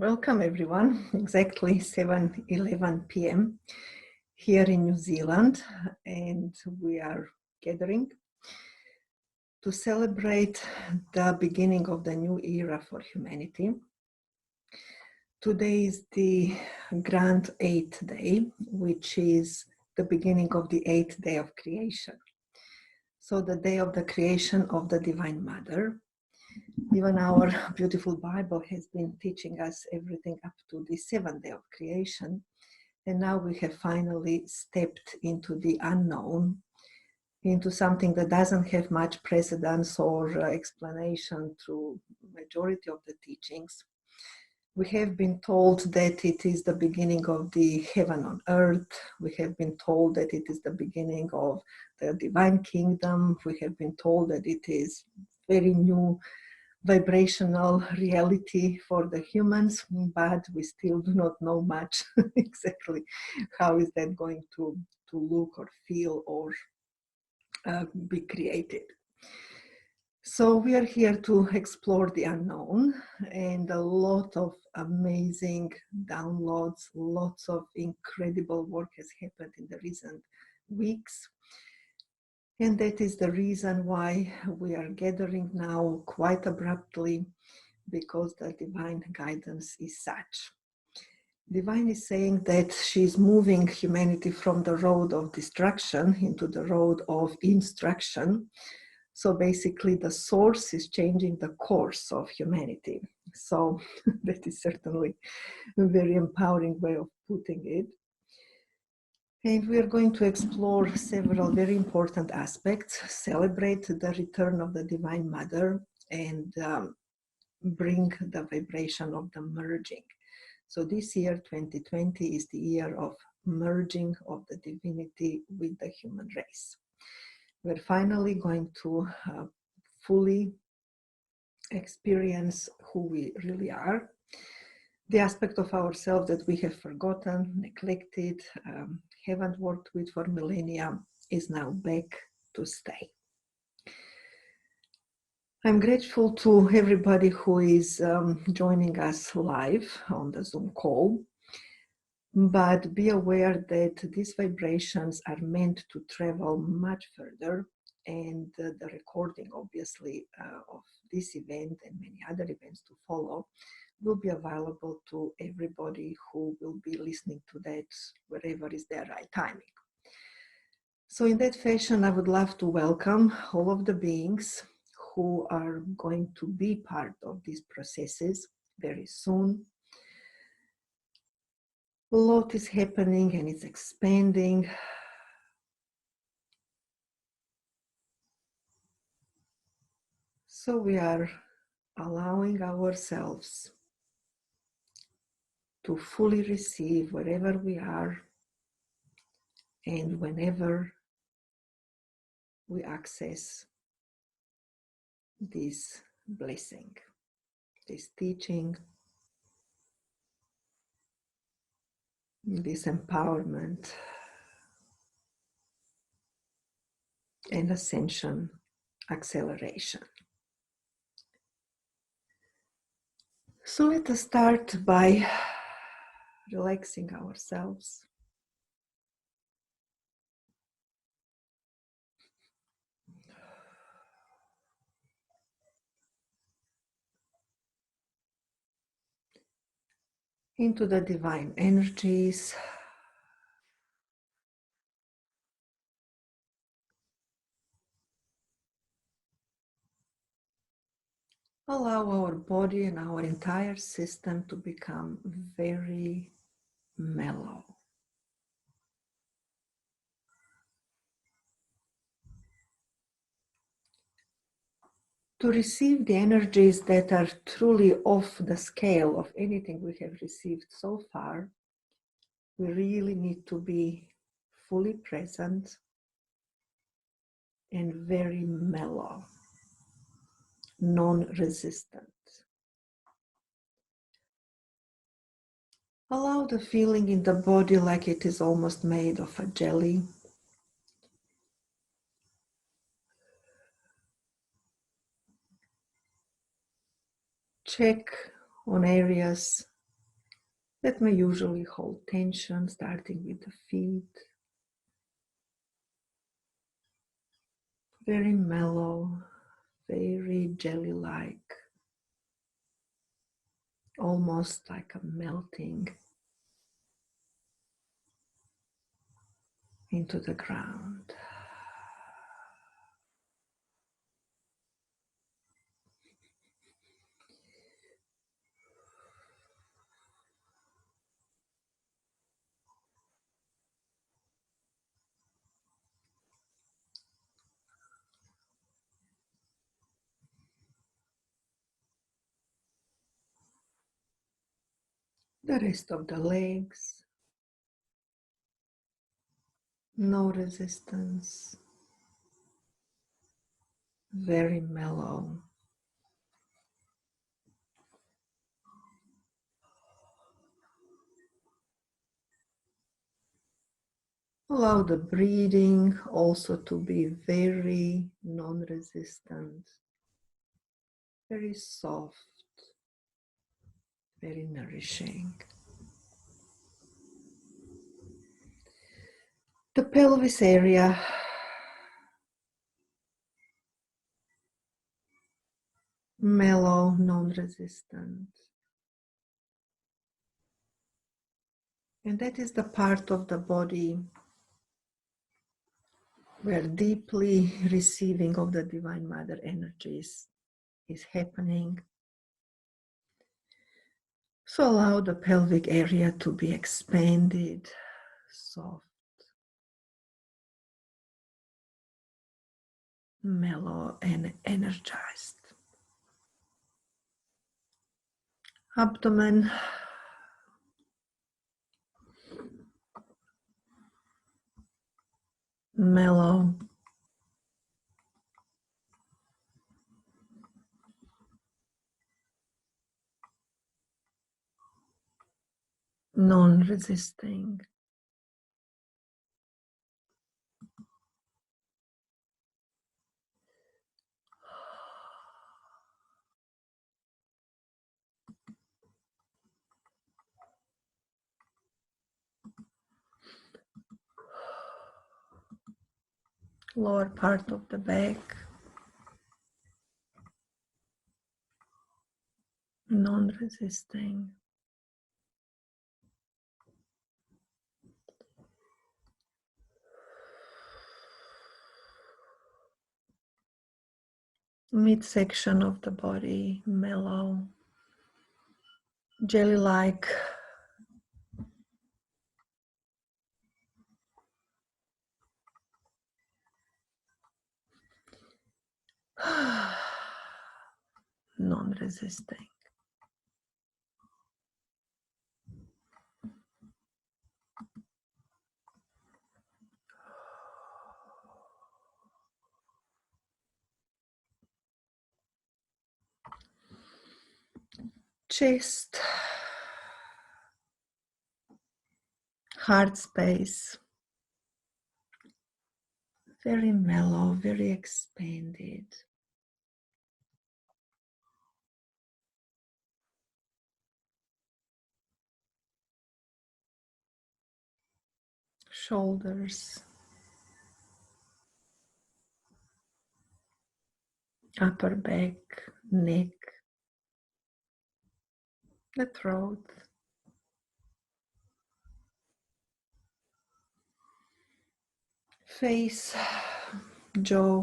Welcome everyone. Exactly 7:11 p.m. here in New Zealand, and we are gathering to celebrate the beginning of the new era for humanity. Today is the grand 8th day, which is the beginning of the 8th day of creation. So the day of the creation of the Divine Mother. Even our beautiful Bible has been teaching us everything up to the 7th day of creation. And now we have finally stepped into the unknown, into something that doesn't have much precedence or explanation through majority of the teachings. We have been told that it is the beginning of the heaven on earth. We have been told that it is the beginning of the divine kingdom. We have been told that it is very new vibrational reality for the humans, but we still do not know much exactly how is that going to look or feel or be created. So we are here to explore the unknown, and a lot of amazing downloads, lots of incredible work has happened in the recent weeks. And that is the reason why we are gathering now quite abruptly, because the divine guidance is such. Divine is saying that she is moving humanity from the road of destruction into the road of instruction. So basically the source is changing the course of humanity. So that is certainly a very empowering way of putting it. And we are going to explore several very important aspects, celebrate the return of the Divine Mother, and bring the vibration of the merging. So this year, 2020, is the year of merging of the divinity with the human race. We're finally going to fully experience who we really are. The aspect of ourselves that we have forgotten, neglected, haven't worked with for millennia is now back to stay. I'm grateful to everybody who is joining us live on the Zoom call, but be aware that these vibrations are meant to travel much further, and the recording, obviously, of this event and many other events to follow will be available to everybody who will be listening to that wherever is their right timing. So in that fashion, I would love to welcome all of the beings who are going to be part of these processes very soon. A lot is happening and it's expanding. So we are allowing ourselves to fully receive wherever we are and whenever we access this blessing, this teaching, this empowerment and ascension acceleration. So let us start by relaxing ourselves. Into the divine energies. Allow our body and our entire system to become very mellow. To receive the energies that are truly off the scale of anything we have received so far, we really need to be fully present and very mellow, non-resistant. Allow the feeling in the body like it is almost made of a jelly. Check on areas that may usually hold tension, starting with the feet. Very mellow, very jelly-like, almost like a melting into the ground. The rest of the legs, no resistance, very mellow. Allow the breathing also to be very non-resistant, very soft, very nourishing. The pelvis area, mellow, non-resistant. And that is the part of the body where deeply receiving of the Divine Mother energies is happening. So allow the pelvic area to be expanded, soft, mellow, and energized. Abdomen, mellow, non-resisting. Lower part of the back, non-resisting. Midsection of the body, mellow, jelly-like. Non-resisting. Chest, heart space, very mellow, very expanded. Shoulders, upper back, neck, the throat, face, jaw,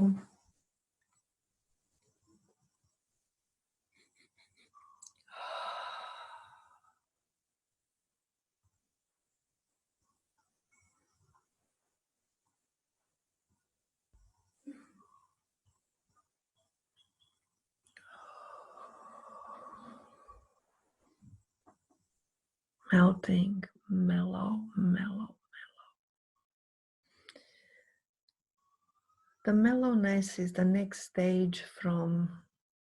melting, mellow, mellow. The mellowness is the next stage from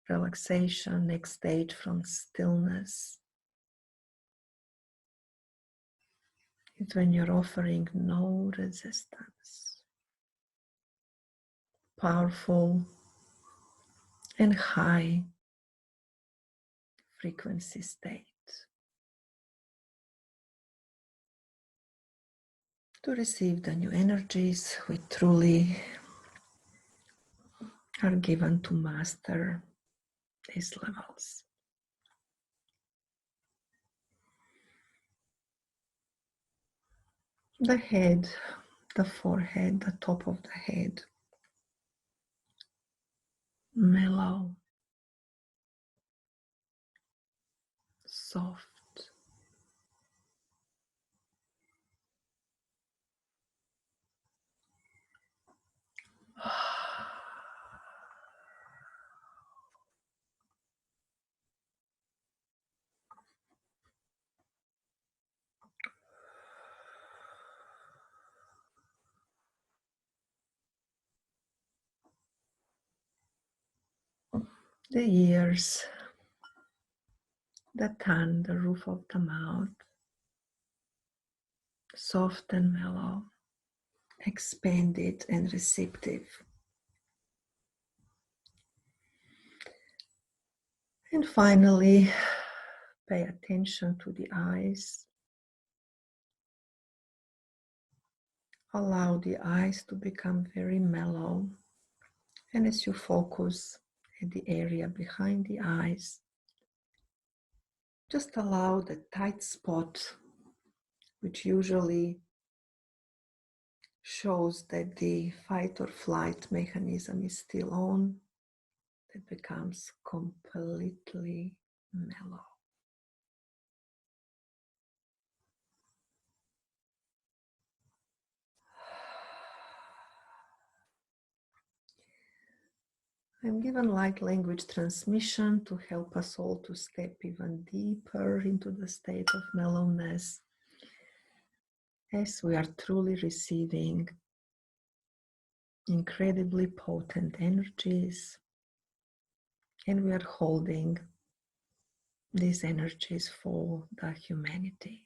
relaxation, next stage from stillness. It's when you're offering no resistance. Powerful and high frequency state. to receive the new energies we truly are given to master these levels. The head, the forehead, the top of the head, mellow, soft. The ears, the tongue, the roof of the mouth, soft and mellow, expanded and receptive. And finally, pay attention to the eyes. Allow the eyes to become very mellow. And as you focus at the area behind the eyes, just allow the tight spot, which usually shows that the fight or flight mechanism is still on, that becomes completely mellow. I'm given light language transmission to help us all to step even deeper into the state of mellowness as we are truly receiving incredibly potent energies, and we are holding these energies for the humanity.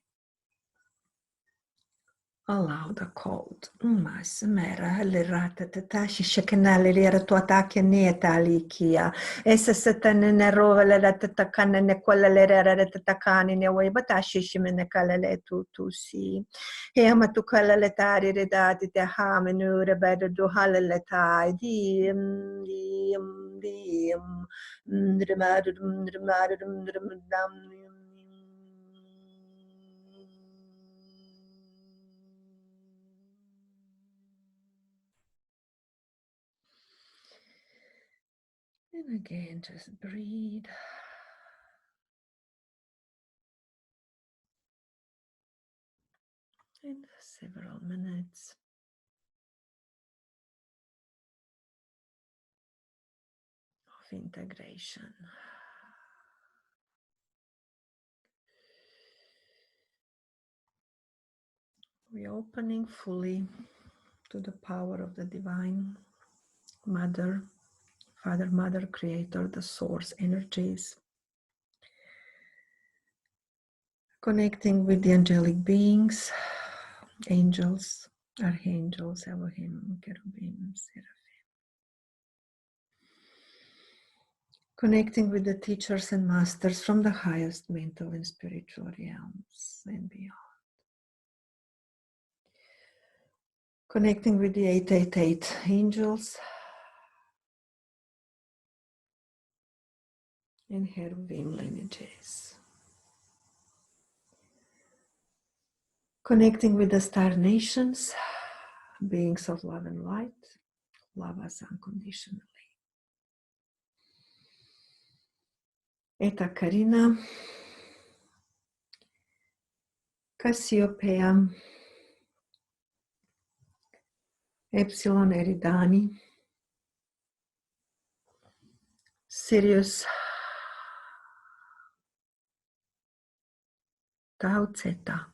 Allow the cold. Mas mera lerata tatashi shakanali lera tuataki nietalikia. Esa satana nerova lera tatakana ne quella lera tatakani ne way batashi shimene kalale tu si. Hema tu kalaletari redati te hamenu rebeda do halaletai dim and again, just breathe. And several minutes of integration. We're opening fully to the power of the Divine Mother, Father, Mother, Creator, the Source energies. Connecting with the angelic beings, angels, archangels, Elohim, Cherubim, Seraphim. Connecting with the teachers and masters from the highest mental and spiritual realms and beyond. Connecting with the 888 angels and Cherubim lineages. Connecting with the star nations, beings of love and light, love us unconditionally. Eta Carina, Cassiopeia, Epsilon Eridani, Sirius, Tau Zeta,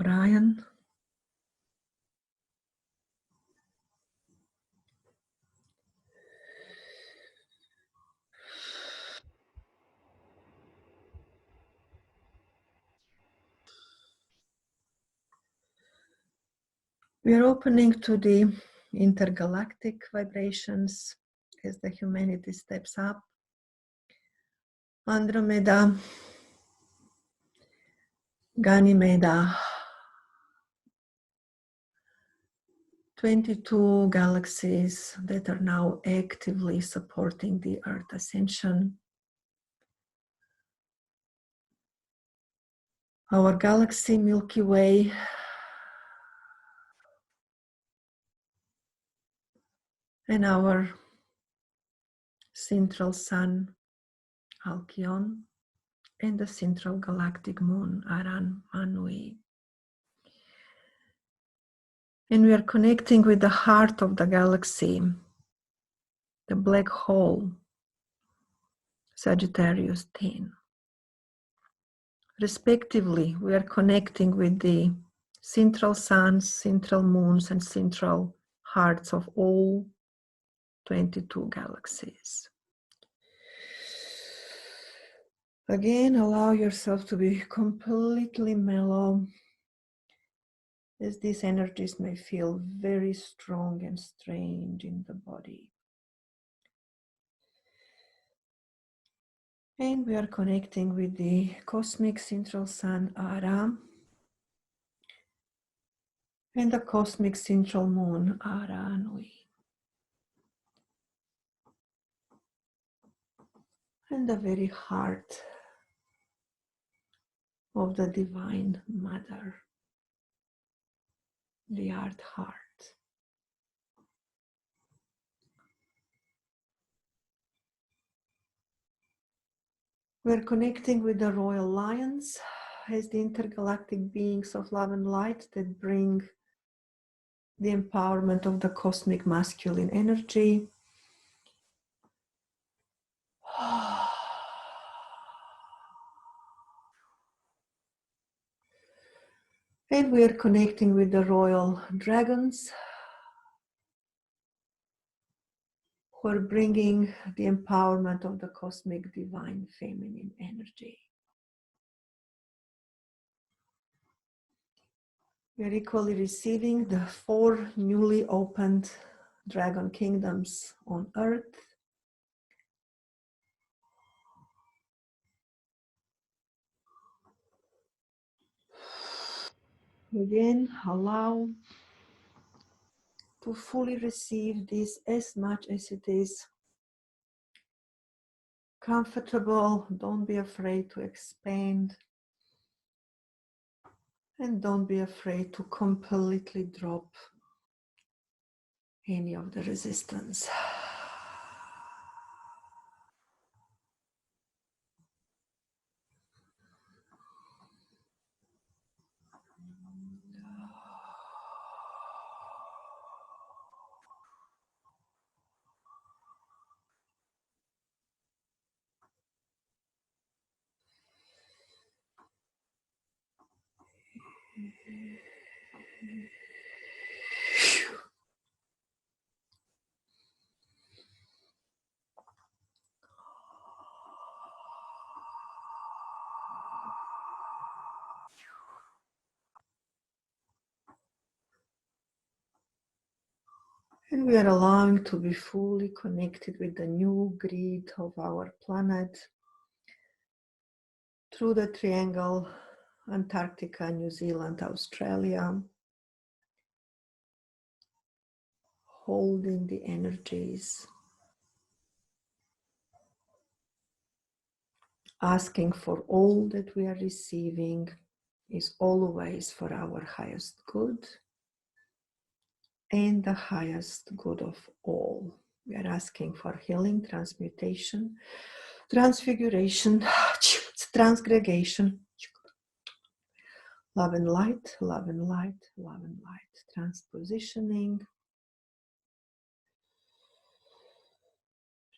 Orion, we are opening to the intergalactic vibrations as the humanity steps up. Andromeda, Ganymede, 22 galaxies that are now actively supporting the Earth ascension. Our galaxy Milky Way, and our central sun Alcyon, and the central galactic moon Aran Manui. And we are connecting with the heart of the galaxy, the black hole, Sagittarius 10. Respectively, we are connecting with the central suns, central moons, and central hearts of all 22 galaxies. Again, allow yourself to be completely mellow, as these energies may feel very strong and strange in the body. And we are connecting with the cosmic central sun Ara and the cosmic central moon Ara Nui. And the very heart of the Divine Mother, the Earth Heart. We're connecting with the Royal Lions as the intergalactic beings of love and light that bring the empowerment of the cosmic masculine energy. And we are connecting with the Royal Dragons, who are bringing the empowerment of the cosmic divine feminine energy. We are equally receiving the 4 newly opened dragon kingdoms on Earth. Again, allow to fully receive this as much as it is comfortable. Don't be afraid to expand. And don't be afraid to completely drop any of the resistance. And we are allowing to be fully connected with the new grid of our planet through the triangle Antarctica, New Zealand, Australia, holding the energies, asking for all that we are receiving is always for our highest good and the highest good of all. We are asking for healing, transmutation, transfiguration, transgregation, love and light, love and light, love and light, transpositioning,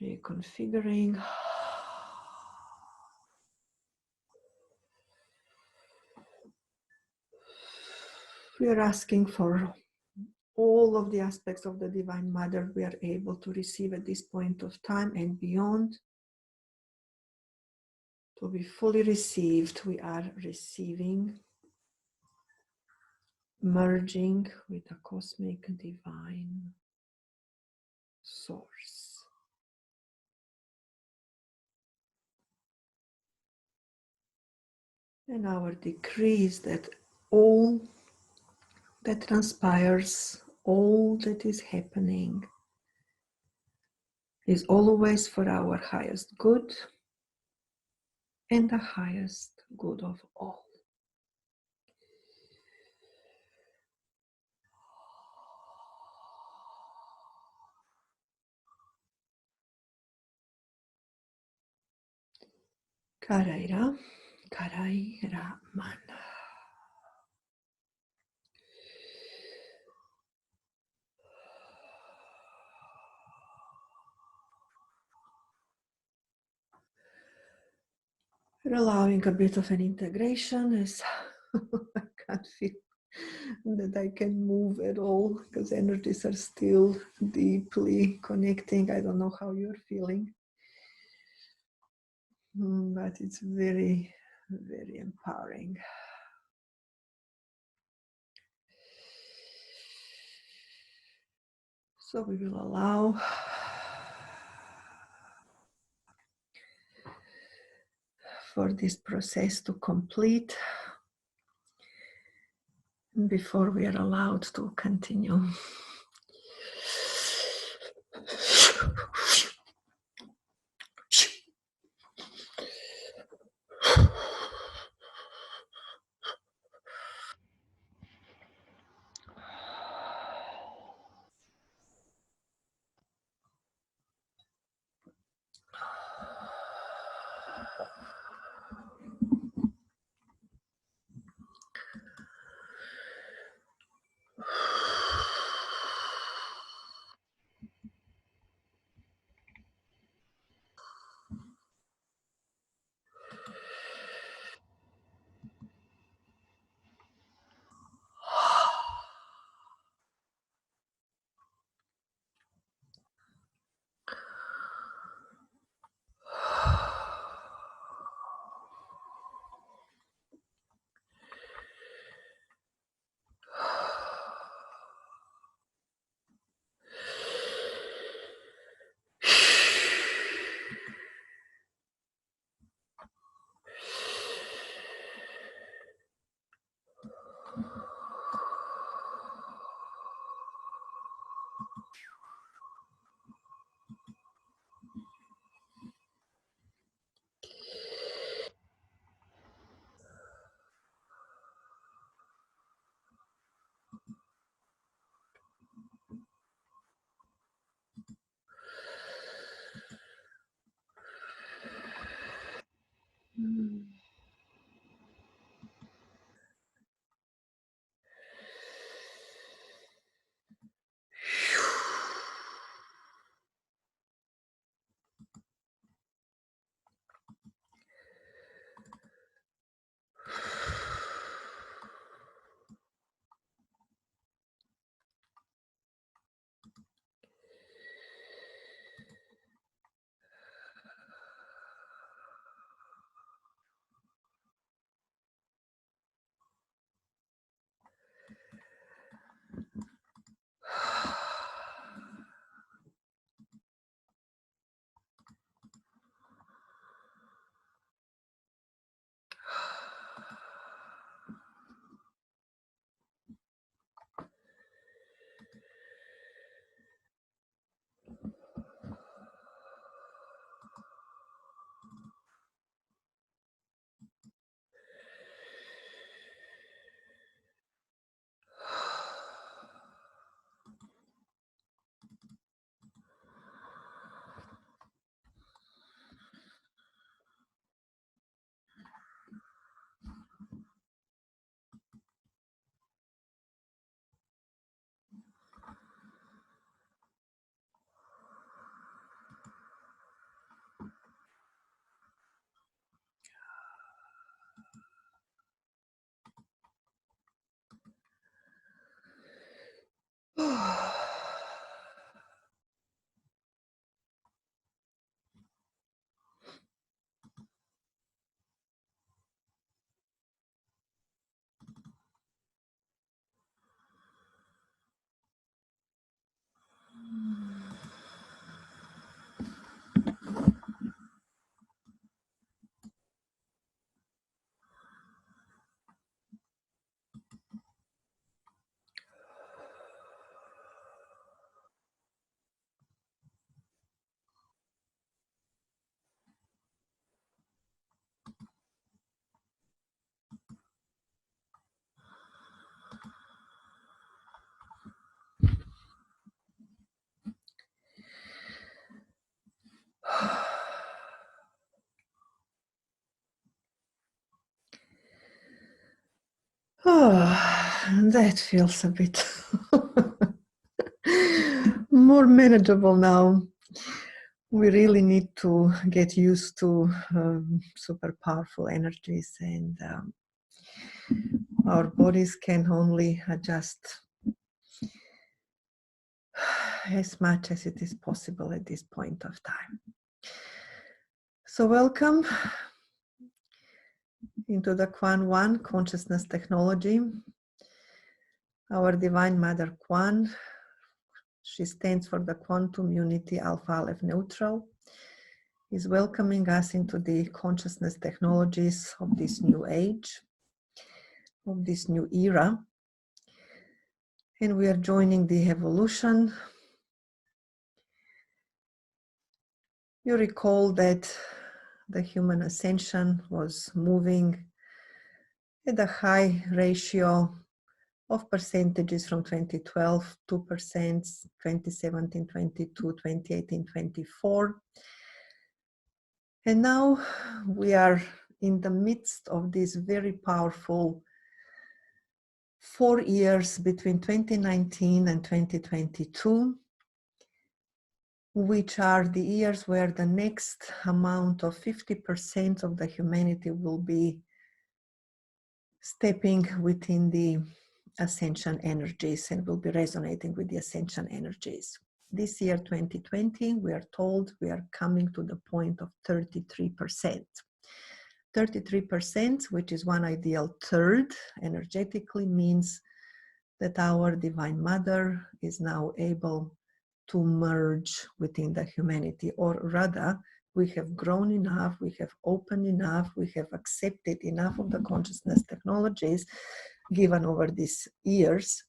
reconfiguring. We are asking for all of the aspects of the Divine Mother we are able to receive at this point of time and beyond. To be fully received, we are receiving, merging with the cosmic divine source. And our decree is that all that transpires, all that is happening, is always for our highest good and the highest good of all. Karaira, Karaira Mana. We're allowing a bit of an integration as I can't feel that I can move at all because energies are still deeply connecting. I don't know how you're feeling, but it's very, very empowering. So we will allow for this process to complete before we are allowed to continue. that feels a bit more manageable now. We really need to get used to super powerful energies, and our bodies can only adjust as much as it is possible at this point of time. So welcome into the QUAAN 1 consciousness technology. Our Divine Mother QUAAN, she stands for the Quantum Unity Alpha Aleph Neutral, is welcoming us into the consciousness technologies of this new age, of this new era. And we are joining the evolution. You recall that the human ascension was moving at a high ratio of percentages from 2012, 2%, 2017, 22, 2018, 24. And now we are in the midst of this very powerful 4 years between 2019 and 2022, which are the years where the next amount of 50% of the humanity will be stepping within the ascension energies and will be resonating with the ascension energies. This year, 2020, we are told we are coming to the point of 33%. 33%, which is one ideal third, energetically means that our Divine Mother is now able to merge within the humanity, or rather, we have grown enough, we have opened enough, we have accepted enough of the consciousness technologies given over these years,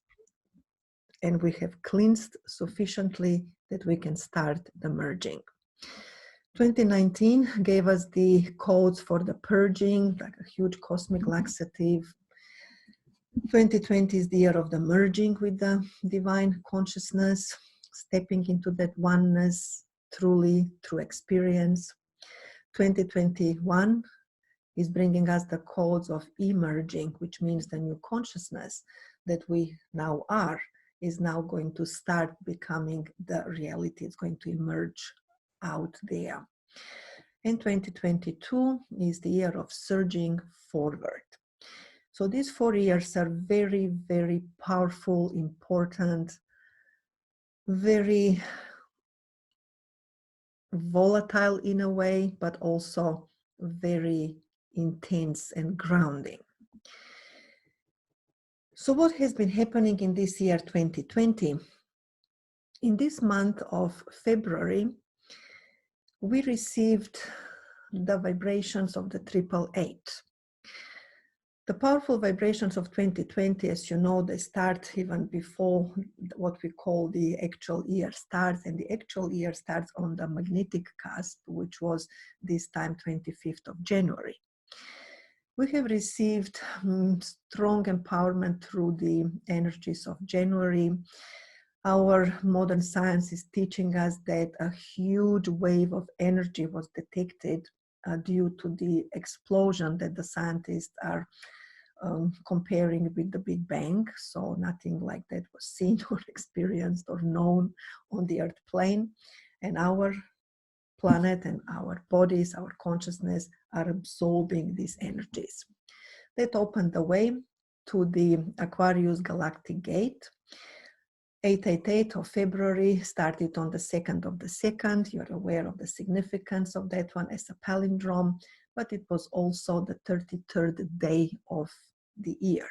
and we have cleansed sufficiently that we can start the merging. 2019 gave us the codes for the purging, like a huge cosmic laxative. 2020 is the year of the merging with the divine consciousness, stepping into that oneness truly through experience. 2021 is bringing us the codes of emerging, which means the new consciousness that we now are is now going to start becoming the reality. It's going to emerge out there. And 2022 is the year of surging forward. So these 4 years are very, very powerful, important, very volatile in a way, but also very intense and grounding. So what has been happening in this year 2020? In this month of February, we received the vibrations of the 888. The powerful vibrations of 2020, as you know, they start even before what we call the actual year starts, and the actual year starts on the magnetic cusp, which was this time 25th of January. We have received strong empowerment through the energies of January. Our modern science is teaching us that a huge wave of energy was detected due to the explosion that the scientists are comparing with the Big Bang. So nothing like that was seen or experienced or known on the Earth plane. And our planet and our bodies, our consciousness are absorbing these energies. That opened the way to the Aquarius galactic gate. 888 of February started on the 2nd of the 2nd. You're aware of the significance of that one as a palindrome, but it was also the 33rd day of the year.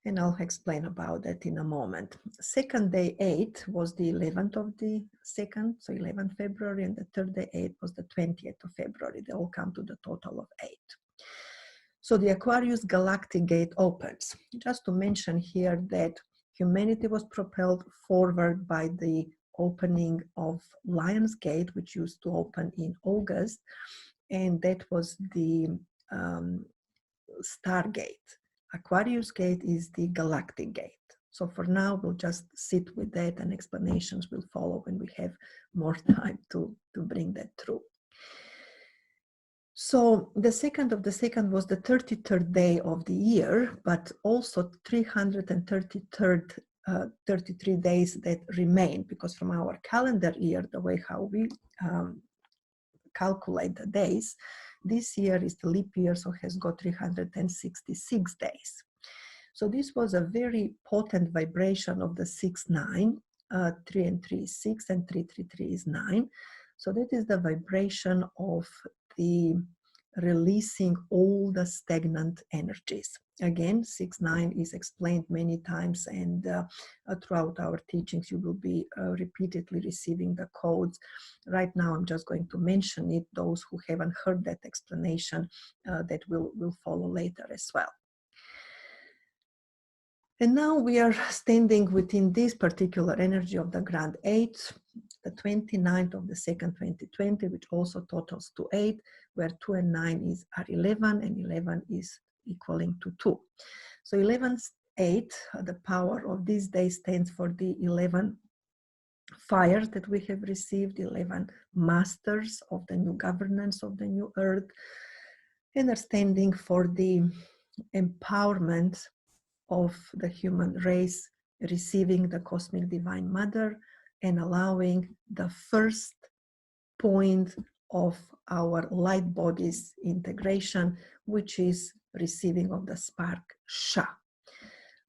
And I'll explain about that in a moment. Second day 8 was the 11th of the 2nd, so 11th February, and the third day 8 was the 20th of February. They all come to the total of 8. So the Aquarius galactic gate opens. Just to mention here that humanity was propelled forward by the opening of Lion's Gate, which used to open in August, and that was the Stargate. Aquarius gate is the galactic gate. So for now, we'll just sit with that, and explanations will follow when we have more time to bring that through. So the second of the second was the 33rd day of the year, but also 333rd 33 days that remain, because from our calendar year, the way how we calculate the days, this year is the leap year, so has got 366 days. So this was a very potent vibration of the 6-9, 3 and 3 is 6 and 3, 3, 3 is 9. So that is the vibration of the releasing all the stagnant energies. Again, 6-9 is explained many times, and throughout our teachings you will be repeatedly receiving the codes. Right now I'm just going to mention it. Those who haven't heard that explanation, that will follow later as well. And now we are standing within this particular energy of the Grand 8, the 29th of the 2nd, 2020, which also totals to 8, where 2 and 9 are 11, and 11 is equaling to 2. So 11's 8, the power of this day stands for the 11 fires that we have received, 11 masters of the new governance of the new earth, and are standing for the empowerment of the human race, receiving the cosmic divine mother and allowing the first point of our light bodies integration, which is receiving of the spark SHA.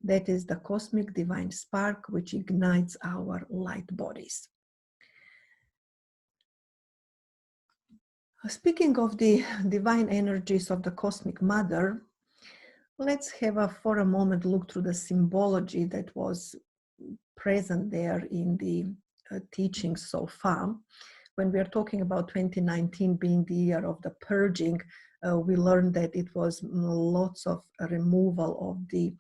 That is the cosmic divine spark which ignites our light bodies. Speaking of the divine energies of the cosmic mother, let's have for a moment look through the symbology that was present there in the teaching so far. When we are talking about 2019 being the year of the purging, we learned that it was lots of removal of the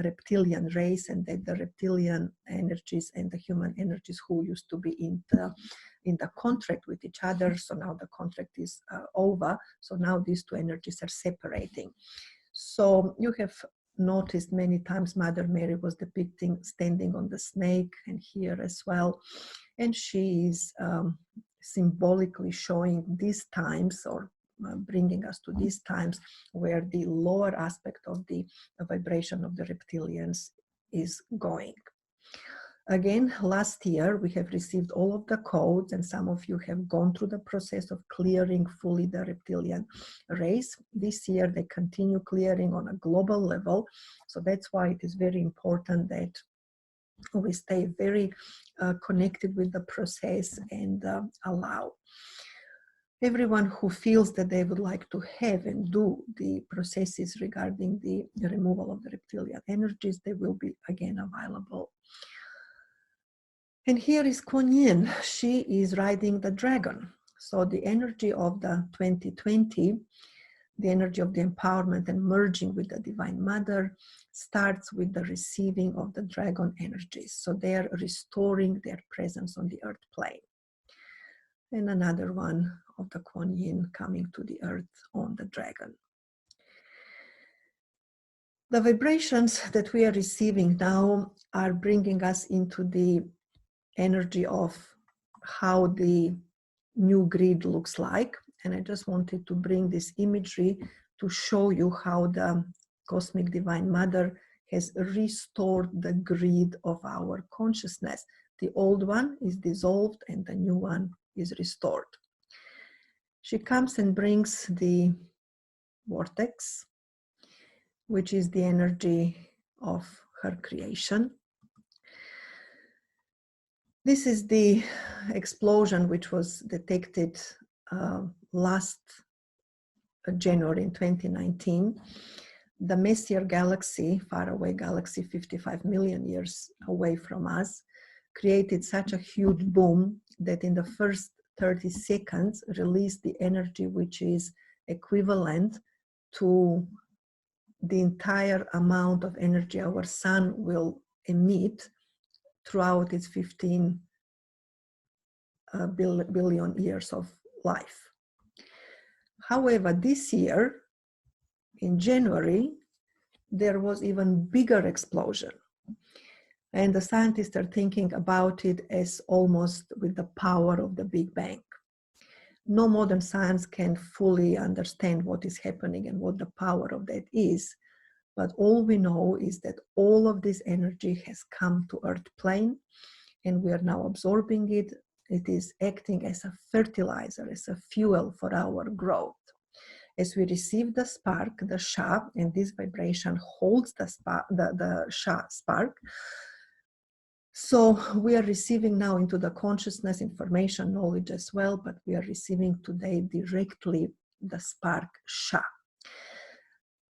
reptilian race, and that the reptilian energies and the human energies who used to be in the contract with each other. So now the contract is over. So now these two energies are separating. So you have noticed many times Mother Mary was depicting standing on the snake, and here as well. And she is symbolically showing these times, or bringing us to these times where the lower aspect of the vibration of the reptilians is going. Again, last year we have received all of the codes, and some of you have gone through the process of clearing fully the reptilian race. This year they continue clearing on a global level, so that's why it is very important that we stay very connected with the process and allow everyone who feels that they would like to have and do the processes regarding the removal of the reptilian energies. They will be again available. And here is Kuan Yin. She is riding the dragon. So the energy of the 2020, the energy of the empowerment and merging with the Divine Mother, starts with the receiving of the dragon energies. So they are restoring their presence on the earth plane. And another one of the Kuan Yin coming to the earth on the dragon. The vibrations that we are receiving now are bringing us into the energy of how the new grid looks like. And I just wanted to bring this imagery to show you how the Cosmic Divine Mother has restored the grid of our consciousness. The old one is dissolved and the new one is restored. She comes and brings the vortex, which is the energy of her creation. This is the explosion which was detected last January in 2019. The Messier galaxy, faraway galaxy 55 million years away from us, created such a huge boom that in the first 30 seconds released the energy which is equivalent to the entire amount of energy our sun will emit throughout its 15 billion years of life. However, this year, in January, there was even bigger explosion. And the scientists are thinking about it as almost with the power of the Big Bang. No modern science can fully understand what is happening and what the power of that is. But all we know is that all of this energy has come to Earth plane, and we are now absorbing it. It is acting as a fertilizer, as a fuel for our growth. As we receive the spark, the SHA, and this vibration holds the SHA spark. So we are receiving now into the consciousness information, knowledge as well, but we are receiving today directly the spark SHA.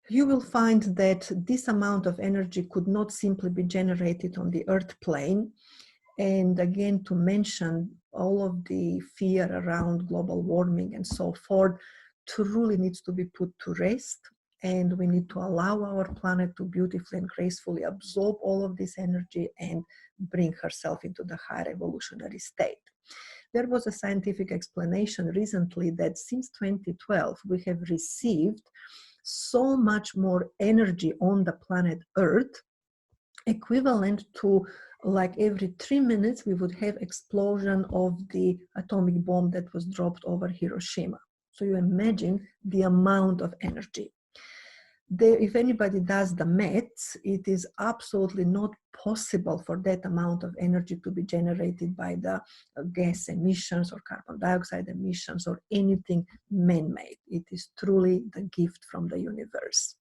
You will find that this amount of energy could not simply be generated on the Earth plane. And again, to mention all of the fear around global warming and so forth, truly needs to be put to rest. And we need to allow our planet to beautifully and gracefully absorb all of this energy and bring herself into the higher evolutionary state. There was a scientific explanation recently that since 2012, we have received so much more energy on the planet Earth, equivalent to like every 3 minutes we would have explosion of the atomic bomb that was dropped over Hiroshima. So you imagine the amount of energy. If anybody does the maths, it is absolutely not possible for that amount of energy to be generated by the gas emissions or carbon dioxide emissions or anything man-made. It is truly the gift from the universe.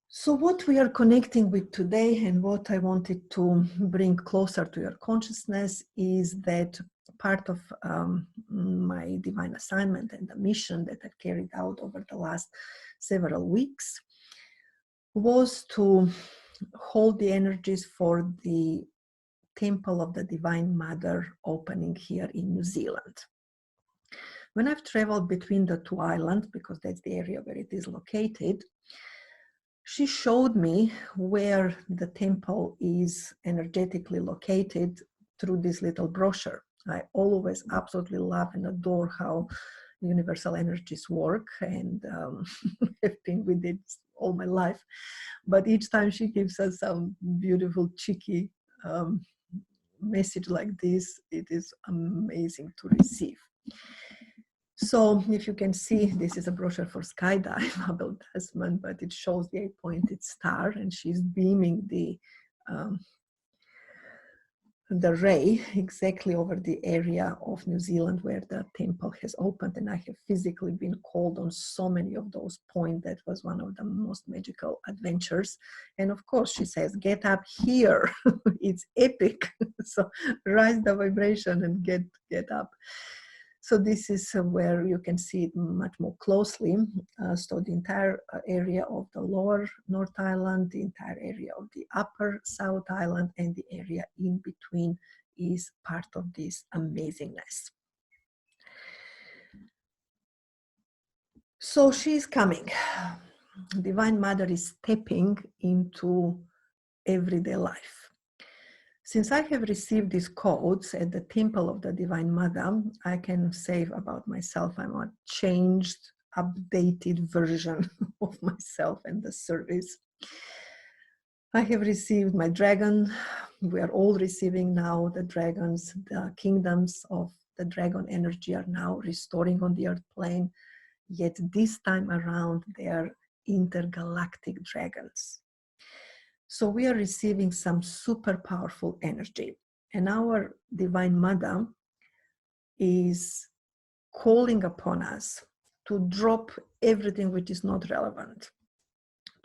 So what we are connecting with today and what I wanted to bring closer to your consciousness is that part of my divine assignment and the mission that I carried out over the last several weeks was to hold the energies for the Temple of the Divine Mother opening here in New Zealand. When I've traveled between the two islands, because that's the area where it is located, she showed me where the temple is energetically located through this little brochure. I always absolutely love and adore how universal energies work, and have been with it all my life. But each time she gives us some beautiful, cheeky message like this, it is amazing to receive. So if you can see, this is a brochure for skydive, Abel Tasman, but it shows the 8-pointed star, and she's beaming the ray exactly over the area of New Zealand where the temple has opened. And I have physically been called on so many of those points. That was one of the most magical adventures. And of course, she says, get up here. It's epic. So rise the vibration and get up. So this is where you can see it much more closely. So the entire area of the lower North Island, the entire area of the upper South Island, and the area in between is part of this amazingness. So she is coming. Divine Mother is stepping into everyday life. Since I have received these codes at the Temple of the Divine Mother, I can say about myself, I'm a changed, updated version of myself and the service. I have received my dragon. We are all receiving now the dragons. The kingdoms of the dragon energy are now restoring on the earth plane. Yet this time around, they are intergalactic dragons. So we are receiving some super powerful energy, and our Divine Mother is calling upon us to drop everything which is not relevant,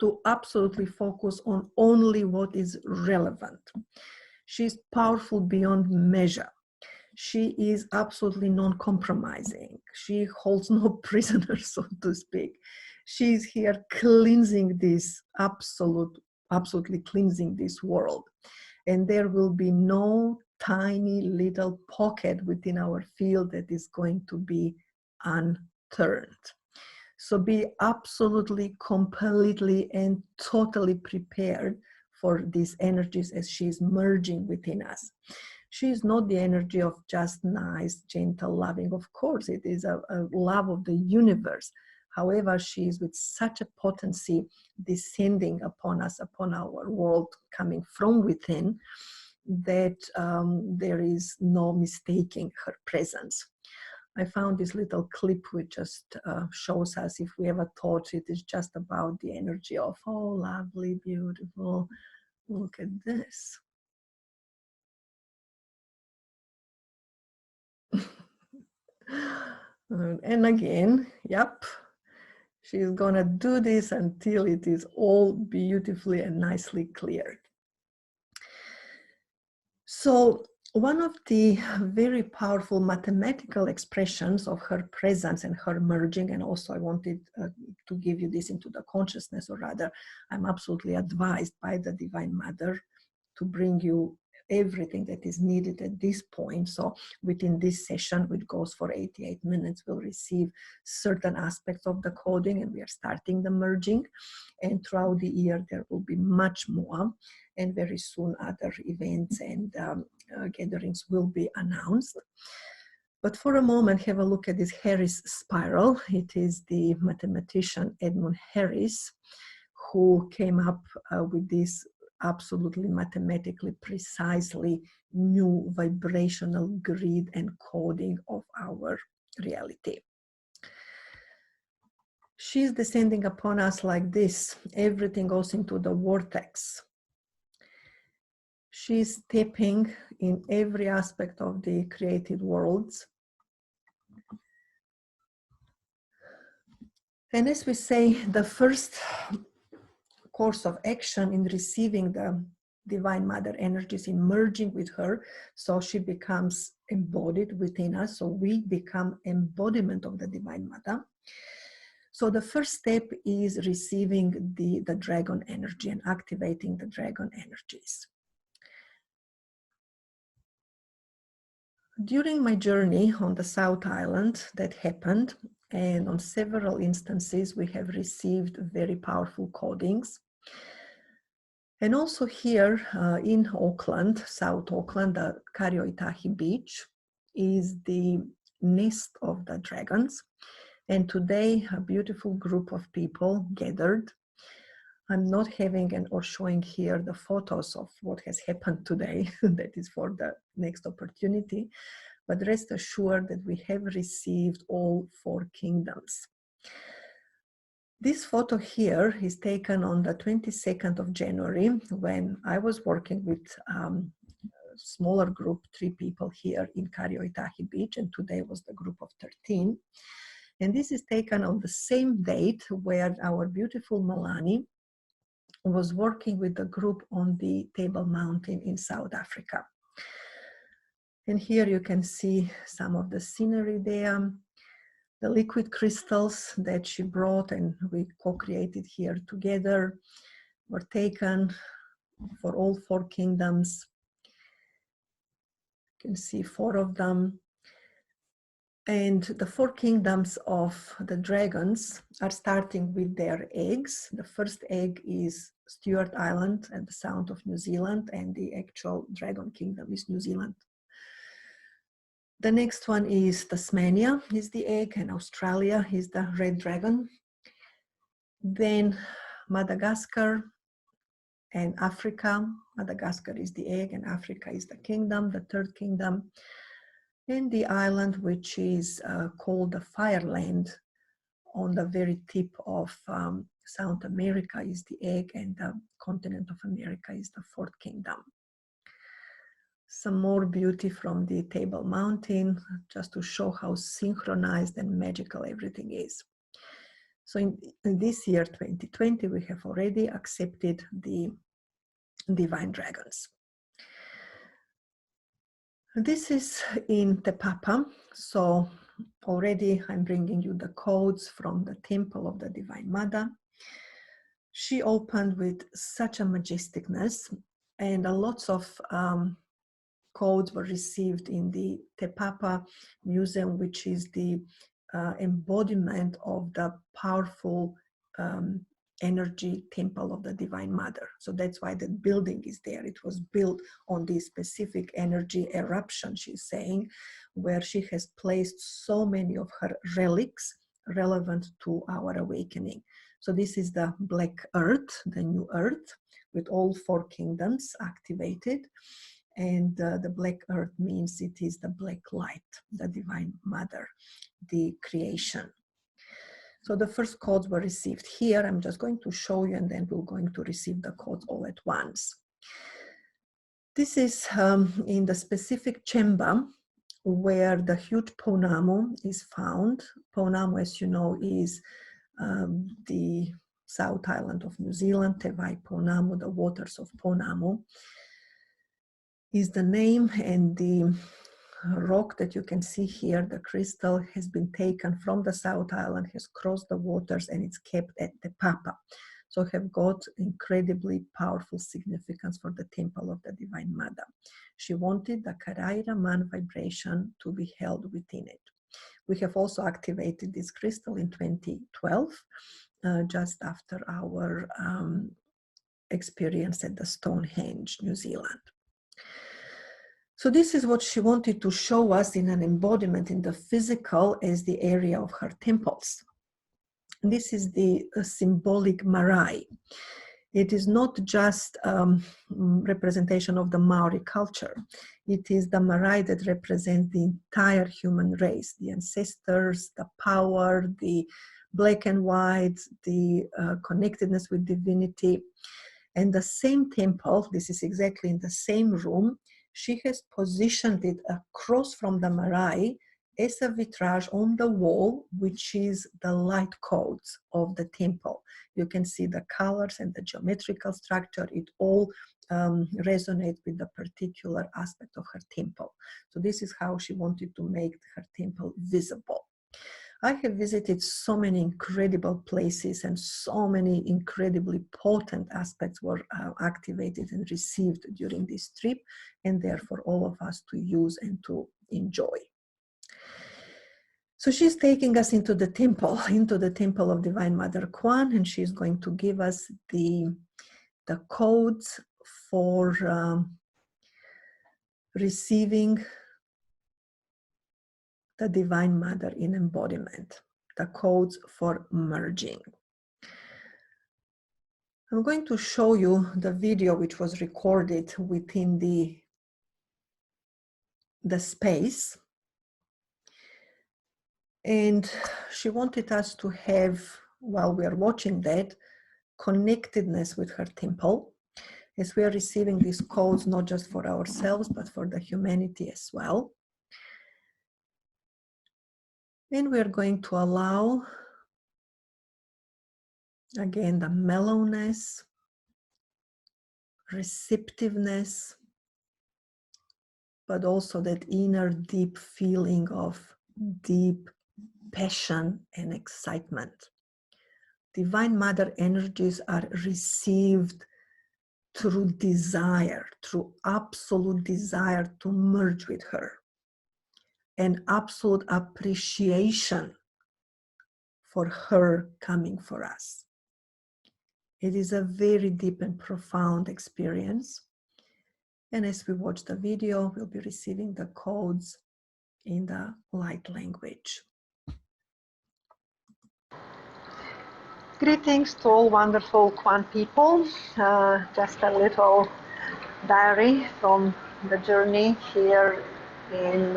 to absolutely focus on only what is relevant. She's powerful beyond measure. She is absolutely non-compromising. She holds no prisoners, so to speak. She's here cleansing this absolutely cleansing this world. And there will be no tiny little pocket within our field that is going to be unturned. So be absolutely, completely, and totally prepared for these energies as she is merging within us. She is not the energy of just nice, gentle, loving. Of course, it is a love of the universe. However, she is with such a potency descending upon us, upon our world, coming from within, that there is no mistaking her presence. I found this little clip which just shows us, if we ever thought it is just about the energy of, oh, lovely, beautiful, look at this. And again, yep, she's gonna do this until it is all beautifully and nicely cleared. So one of the very powerful mathematical expressions of her presence and her merging, and also I wanted to give you this into the consciousness, or rather, I'm absolutely advised by the Divine Mother to bring you everything that is needed at this point. So within this session, which goes for 88 minutes, we'll receive certain aspects of the coding, and we are starting the merging. And throughout the year, there will be much more. And very soon other events and gatherings will be announced. But for a moment, have a look at this Harris spiral. It is the mathematician Edmund Harris who came up with this absolutely mathematically precisely new vibrational grid and coding of our reality. She's descending upon us like this. Everything goes into the vortex. She's stepping in every aspect of the created worlds. And as we say, the first course of action in receiving the Divine Mother energies, in merging with her, so she becomes embodied within us, so we become embodiment of the Divine Mother. So the first step is receiving the dragon energy and activating the dragon energies. During my journey on the South Island, that happened, and on several instances we have received very powerful codings. And also here in Auckland, South Auckland, the Karioitahi beach is the nest of the dragons. And today a beautiful group of people gathered. I'm not having or showing here the photos of what has happened today. That is for the next opportunity. But rest assured that we have received all 4 kingdoms. This photo here is taken on the 22nd of January when I was working with a smaller group, 3 people here in Karioitahi Beach, and today was the group of 13. And this is taken on the same date where our beautiful Malani was working with the group on the Table Mountain in South Africa. And here you can see some of the scenery there. The liquid crystals that she brought and we co-created here together were taken for all 4 kingdoms. You can see 4 of them. And the 4 kingdoms of the dragons are starting with their eggs. The first egg is Stewart Island and the Sound of New Zealand, and the actual dragon kingdom is New Zealand. The next one is Tasmania, is the egg, and Australia is the red dragon. Then Madagascar and Africa. Madagascar is the egg and Africa is the kingdom, the 3rd kingdom. And the island which is called the Fireland on the very tip of South America is the egg, and the continent of America is the 4th kingdom. Some more beauty from the Table Mountain, just to show how synchronized and magical everything is. So in this year, 2020, we have already accepted the divine dragons. This is in Te Papa, so already I'm bringing you the codes from the Temple of the Divine Mother. She opened with such a majesticness, and lots of codes were received in the Te Papa Museum, which is the embodiment of the powerful energy temple of the Divine Mother. So that's why the building is there. It was built on this specific energy eruption, she's saying, where she has placed so many of her relics relevant to our awakening. So this is the Black Earth, the new Earth, with all 4 kingdoms activated. And the black earth means it is the black light, the Divine Mother, the creation. So the first codes were received here. I'm just going to show you, and then we're going to receive the codes all at once. This is in the specific chamber where the huge Pounamu is found. Pounamu, as you know, is the South Island of New Zealand. Te Wai Pounamu, the waters of Pounamu, is the name, and the rock that you can see here, the crystal, has been taken from the South Island, has crossed the waters, and it's kept at the Papa. So have got incredibly powerful significance for the temple of the Divine Mother. She wanted the Karaira Man vibration to be held within it. We have also activated this crystal in 2012, just after our experience at the Stonehenge, New Zealand. So this is what she wanted to show us in an embodiment in the physical as the area of her temples. This is the symbolic marae. It is not just representation of the Maori culture. It is the marae that represents the entire human race, the ancestors, the power, the black and white, the connectedness with divinity. And the same temple, this is exactly in the same room, she has positioned it across from the marae as a vitrage on the wall, which is the light codes of the temple. You can see the colors and the geometrical structure. It all resonates with the particular aspect of her temple. So this is how she wanted to make her temple visible. I have visited so many incredible places, and so many incredibly potent aspects were activated and received during this trip, and therefore all of us to use and to enjoy. So she's taking us into the temple of Divine Mother QUAAN, and she's going to give us the codes for receiving the Divine Mother in embodiment, the codes for merging. I'm going to show you the video which was recorded within the space. And she wanted us to have, while we are watching that, connectedness with her temple, as we are receiving these codes not just for ourselves, but for the humanity as well. And we are going to allow, again, the mellowness, receptiveness, but also that inner deep feeling of deep passion and excitement. Divine Mother energies are received through desire, through absolute desire to merge with her, and absolute appreciation for her coming for us. It is a very deep and profound experience. And as we watch the video, we'll be receiving the codes in the light language. Greetings to all wonderful QUAAN people. Just a little diary from the journey here in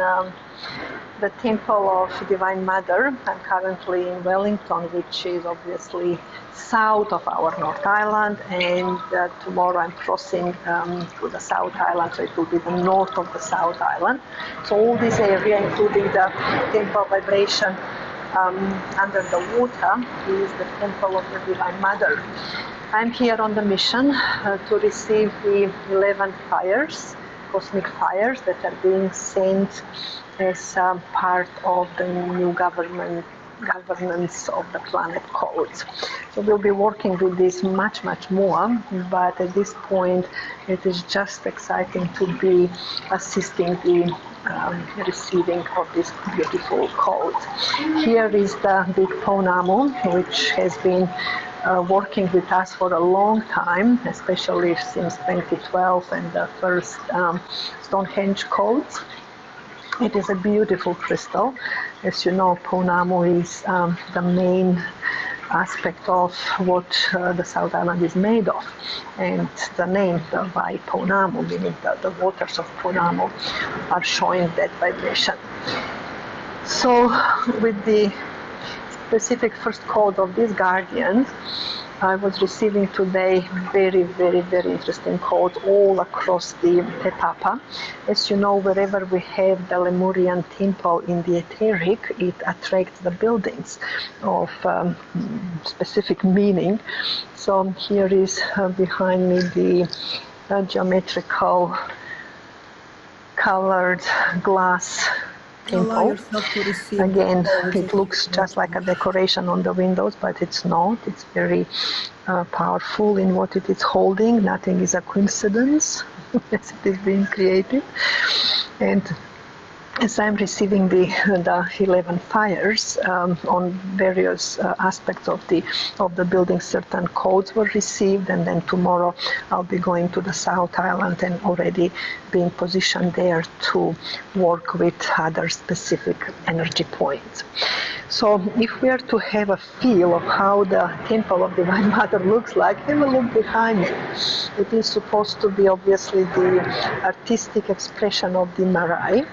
the Temple of Divine Mother. I'm currently in Wellington, which is obviously south of our North Island, and tomorrow I'm crossing to the South Island, so it will be the north of the South Island. So all this area, including the temple vibration under the water, is the Temple of the Divine Mother. I'm here on the mission to receive the 11 fires, cosmic fires that are being sent as part of the new governance of the planet codes. So we'll be working with this much more, but at this point it is just exciting to be assisting the receiving of this beautiful code. Here is the big Pounamu, which has been working with us for a long time, especially since 2012 and the first Stonehenge codes. It is a beautiful crystal. As you know, Pounamu is the main aspect of what the South Island is made of. And the name, the Vai Pounamu, meaning the waters of Pounamu, are showing that vibration. So with the specific first code of these guardians, I was receiving today very, very, very interesting codes all across the Te Papa. As you know, wherever we have the Lemurian temple in the etheric, it attracts the buildings of specific meaning. So here is behind me the geometrical colored glass temple. Again, it looks just like a decoration on the windows, but it's not. It's very powerful in what it is holding. Nothing is a coincidence as it is being created. And as I'm receiving the 11 fires on various aspects of the building, certain codes were received, and then tomorrow I'll be going to the South Island and already being positioned there to work with other specific energy points. So if we are to have a feel of how the Temple of Divine Mother looks like, have a look behind me. It is supposed to be obviously the artistic expression of the Marae,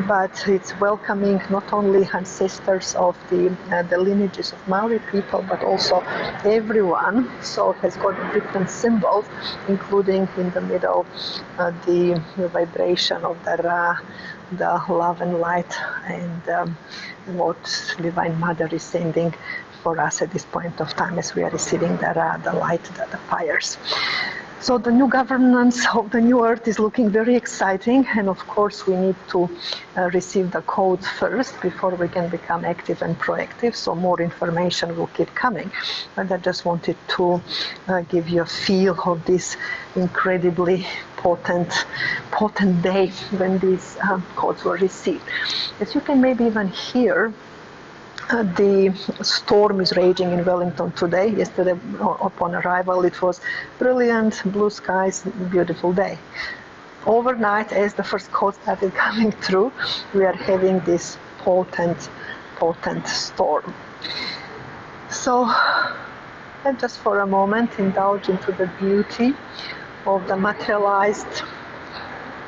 but it's welcoming not only ancestors of the lineages of Maori people, but also everyone. So it has got different symbols, including in the middle the vibration of the Ra, the love and light, and what Divine Mother is sending for us at this point of time as we are receiving the light, the fires. So the new governance of the new earth is looking very exciting, and of course we need to receive the codes first before we can become active and proactive, so more information will keep coming. But I just wanted to give you a feel of this incredibly potent day when these codes were received. As you can maybe even hear, the storm is raging in Wellington today. Yesterday upon arrival it was brilliant, blue skies, beautiful day. Overnight, as the first codes started coming through, we are having this potent storm. So let's just for a moment indulge into the beauty of the materialized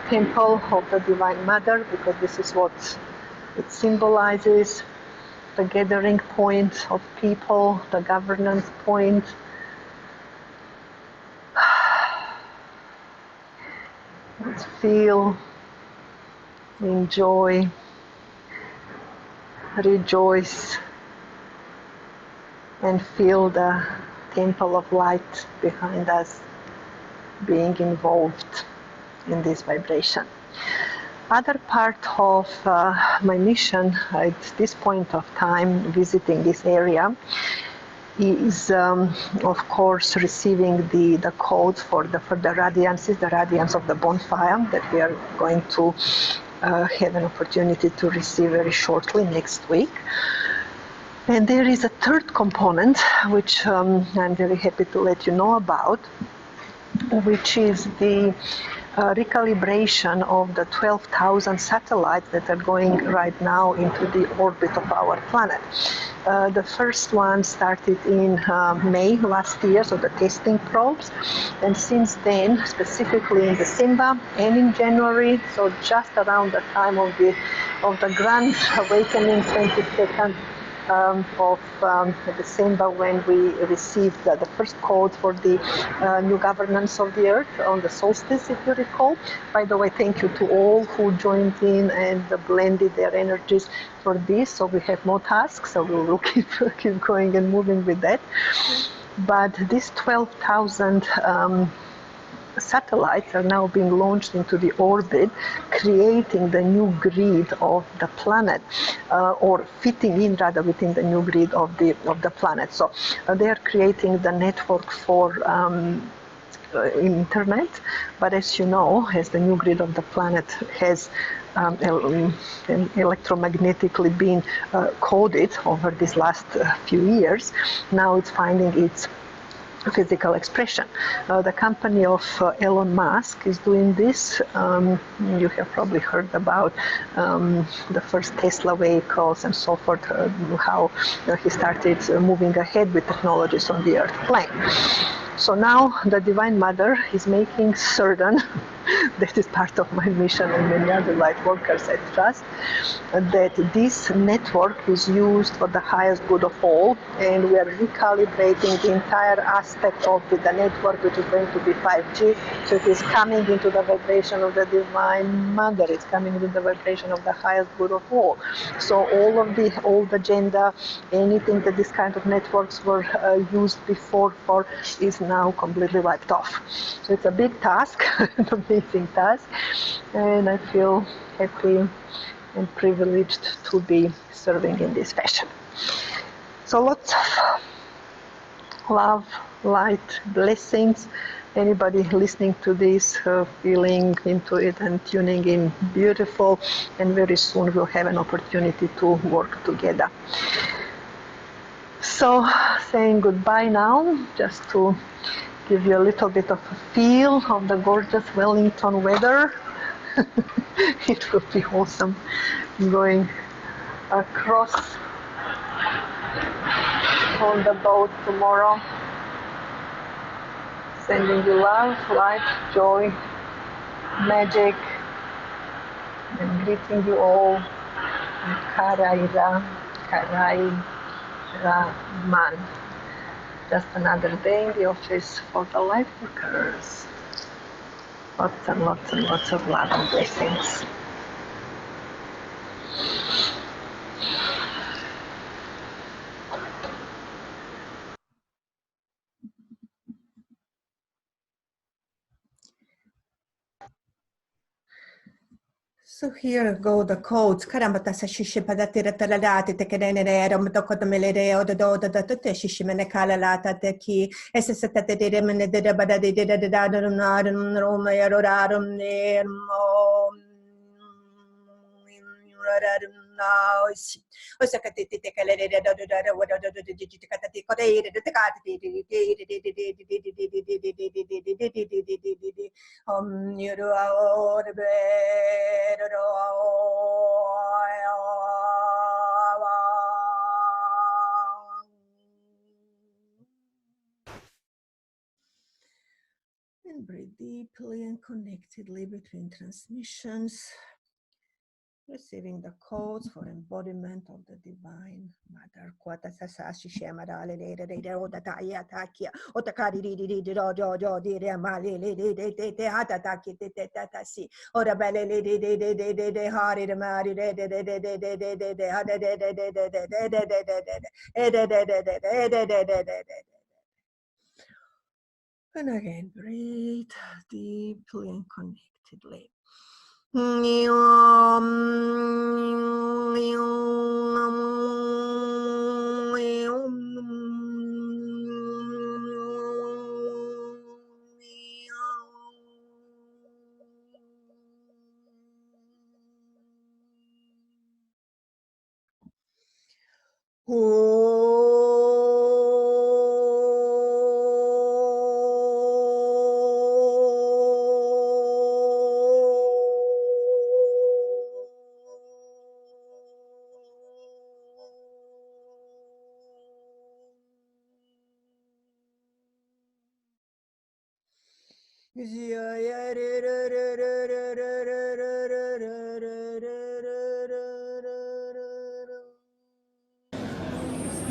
temple of the Divine Mother, because this is what it symbolizes. The gathering point of people, the governance point. Let's feel, enjoy, rejoice, and feel the temple of light behind us being involved in this vibration. Other part of my mission at this point of time visiting this area is of course receiving the codes for the radiances, the radiance of the bonfire that we are going to have an opportunity to receive very shortly next week. And there is a third component which I'm very happy to let you know about, which is the recalibration of the 12,000 satellites that are going right now into the orbit of our planet. The first one started in May last year, so the testing probes, and since then, specifically in December and in January, so just around the time of the Grand Awakening, 22nd of December, when we received the first code for the new governance of the earth on the solstice, if you recall. By the way, thank you to all who joined in and blended their energies for this. So we have more tasks, so we will keep going and moving with that. But these 12,000 satellites are now being launched into the orbit, creating the new grid of the planet, or fitting in rather within the new grid of the planet. So they are creating the network for internet, but as you know, as the new grid of the planet has electromagnetically been coded over these last few years, now it's finding its physical expression. The company of Elon Musk is doing this. You have probably heard about the first Tesla vehicles and so forth, how he started moving ahead with technologies on the Earth plane. So now the Divine Mother is making certain, that is part of my mission and many other light workers I trust, that this network is used for the highest good of all, and we are recalibrating the entire aspect of the network, which is going to be 5G. So it is coming into the vibration of the Divine Mother, it's coming into the vibration of the highest good of all. So all of the old agenda, anything that this kind of networks were used before for, is now completely wiped off. So it's a big task, an amazing task, and I feel happy and privileged to be serving in this fashion. So lots of love, light, blessings. Anybody listening to this, feeling into it and tuning in, beautiful, and very soon we'll have an opportunity to work together. So saying goodbye now, just to give you a little bit of a feel of the gorgeous Wellington weather. It will be awesome going across on the boat tomorrow. Sending you love, light, joy, magic, and greeting you all. Karaira, Man. Just another day in the office for the light workers. Lots and lots and lots of love and blessings. So here go the codes. Karambata sashishi padatira talalati tekenere romtokotamele or the doda shishimene kalalata teki SST de remene de bada de dadum roma yarodarum nemo now Osakati and breathe deeply and connectedly between transmissions, receiving the codes for embodiment of the Divine Mother. And again, breathe deeply and connectedly.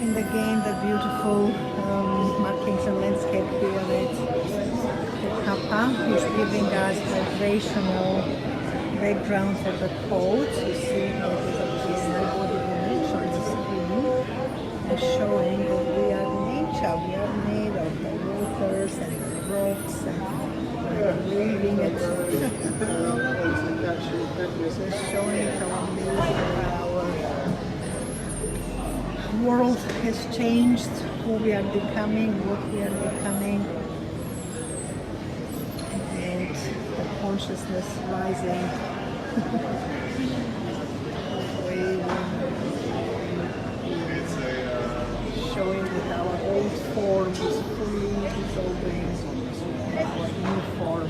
And again, the beautiful markings and landscape here at Kappa is giving us vibrational background for the codes. You see that is a piece of embodiment on the screen and showing that we are nature. We are made of the waters and the rocks and living it. So showing how amazing our world has changed, who we are becoming, what we are becoming, and the consciousness rising. Showing the our old form is fully dissolving, and our new form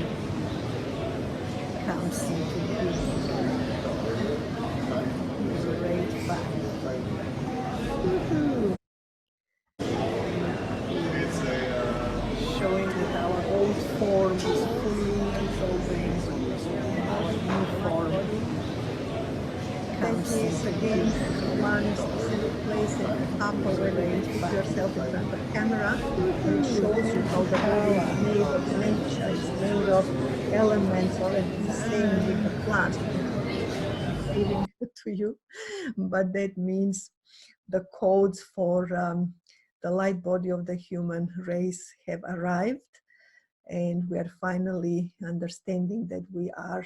comes into being. Great fun. Showing that our old form is fully dissolving, and our new form comes into again being. one specific place at the top or whether you put yourself in front of camera. It shows you how the body is made of nature, it's made of elements already the same with the plants. Giving to you, but that means the codes for the light body of the human race have arrived, and we are finally understanding that we are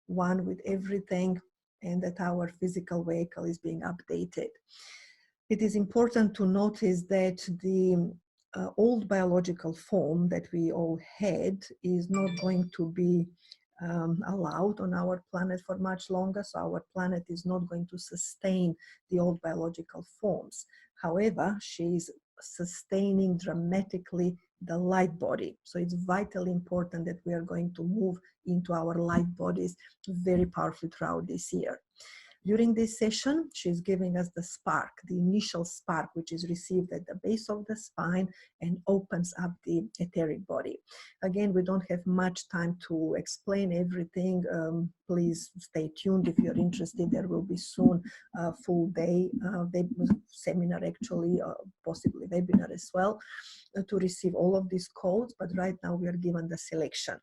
one with everything and that our physical vehicle is being updated. It is important to notice that the old biological form that we all had is not going to be allowed on our planet for much longer, so our planet is not going to sustain the old biological forms. However, she is sustaining dramatically the light body. So it's vitally important that we are going to move into our light bodies very powerfully throughout this year. During this session, she's giving us the spark, the initial spark, which is received at the base of the spine and opens up the etheric body. Again, we don't have much time to explain everything. Please stay tuned if you're interested. There will be soon a full day seminar, actually, possibly webinar as well, to receive all of these codes. But right now we are given the selection.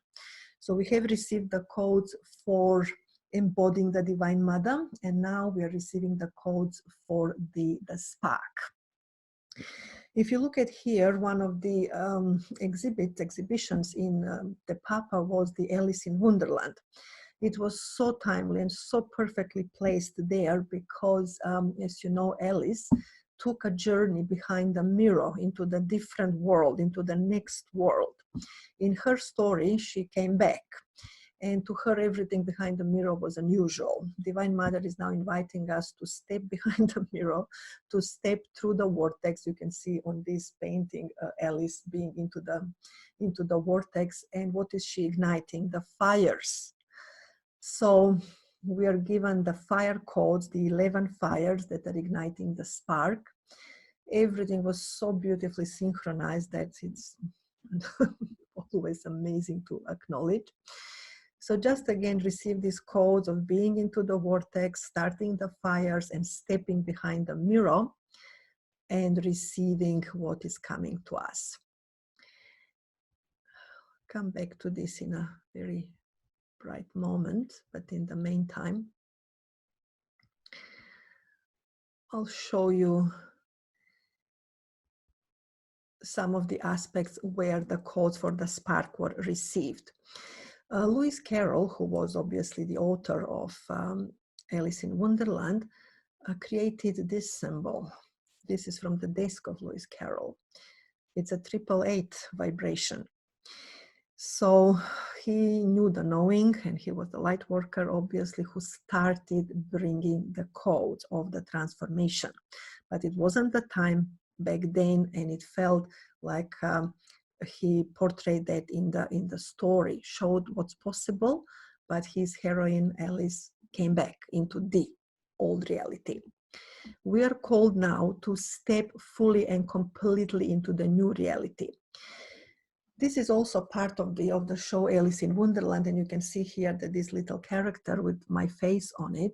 So we have received the codes for embodying the Divine Mother, and now we are receiving the codes for the spark. If you look at here, one of the exhibitions in the Papa was the Alice in Wonderland. It was so timely and so perfectly placed there because, as you know, Alice took a journey behind the mirror into the different world, into the next world. In her story, she came back. And to her, everything behind the mirror was unusual. Divine Mother is now inviting us to step behind the mirror, to step through the vortex. You can see on this painting Alice being into the vortex. And what is she igniting? The fires. So we are given the fire codes, the 11 fires that are igniting the spark. Everything was so beautifully synchronized that it's always amazing to acknowledge. So just again, receive these codes of being into the vortex, starting the fires and stepping behind the mirror and receiving what is coming to us. Come back to this in a very bright moment, but in the meantime, I'll show you some of the aspects where the codes for the spark were received. Lewis Carroll, who was obviously the author of Alice in Wonderland, created this symbol. This is from the desk of Lewis Carroll. It's a 888 vibration. So he knew the knowing, and he was the light worker, obviously, who started bringing the codes of the transformation. But it wasn't the time back then, and it felt like he portrayed that in the story, showed what's possible, but his heroine Alice came back into the old reality. We are called now to step fully and completely into the new reality. This is also part of the show Alice in Wonderland, and you can see here that this little character with my face on it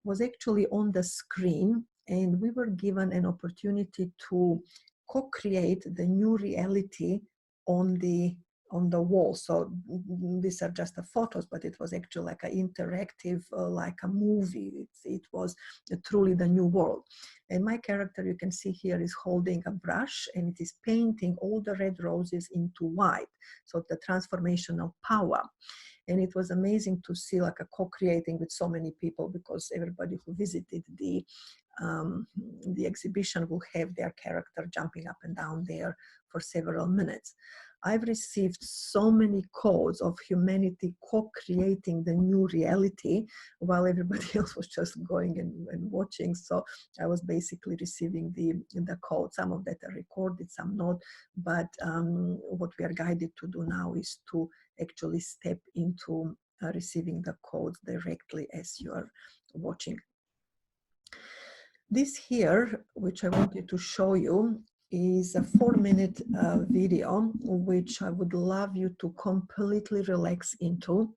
was actually on the screen, and we were given an opportunity to co-create the new reality on the wall. So these are just the photos, but it was actually like an interactive, like a movie. It was truly the new world. And my character, you can see here, is holding a brush, and it is painting all the red roses into white. So the transformational power. And it was amazing to see like a co-creating with so many people, because everybody who visited the exhibition will have their character jumping up and down there for several minutes. I've received so many codes of humanity co-creating the new reality while everybody else was just going and watching. So I was basically receiving the code. Some of that are recorded, some not. But what we are guided to do now is to actually step into receiving the codes directly as you are watching. This here, which I wanted to show you, is a 4-minute video, which I would love you to completely relax into.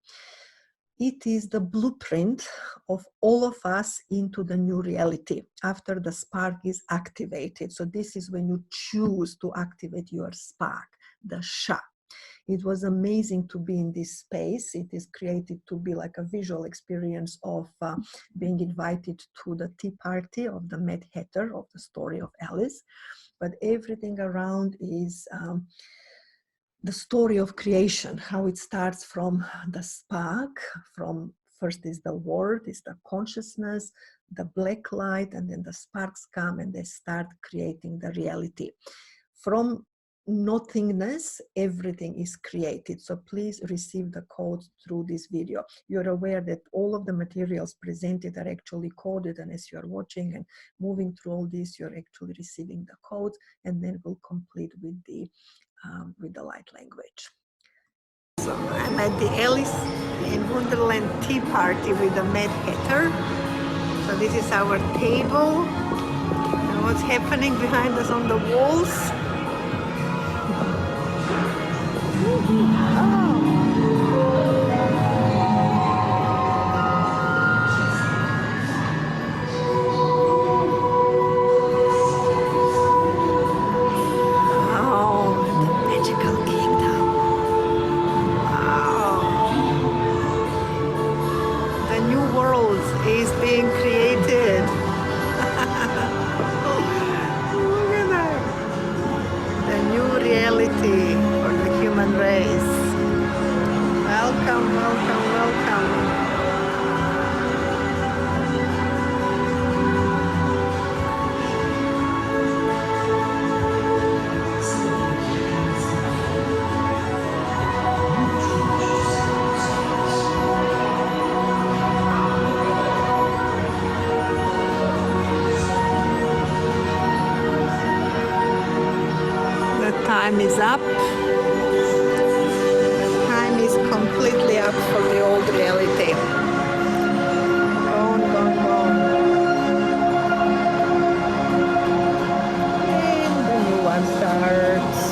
It is the blueprint of all of us into the new reality after the spark is activated. So this is when you choose to activate your spark, the SHA. It was amazing to be in this space. It is created to be like a visual experience of being invited to the tea party of the Mad Hatter, of the story of Alice. But everything around is the story of creation, how it starts from the spark, from first is the word, is the consciousness, the black light, and then the sparks come and they start creating the reality. From nothingness, everything is created. So please receive the codes through this video. You're aware that all of the materials presented are actually coded, and as you're watching and moving through all this, you're actually receiving the codes, and then we'll complete with the light language. So I'm at the Alice in Wonderland tea party with the Mad Hatter. So this is our table, and what's happening behind us on the walls. Is being created. Look at that. The new reality for the human race. Welcome, welcome, welcome. Time is up. Time is completely up for the old reality. Gone, gone, gone. And the new one starts.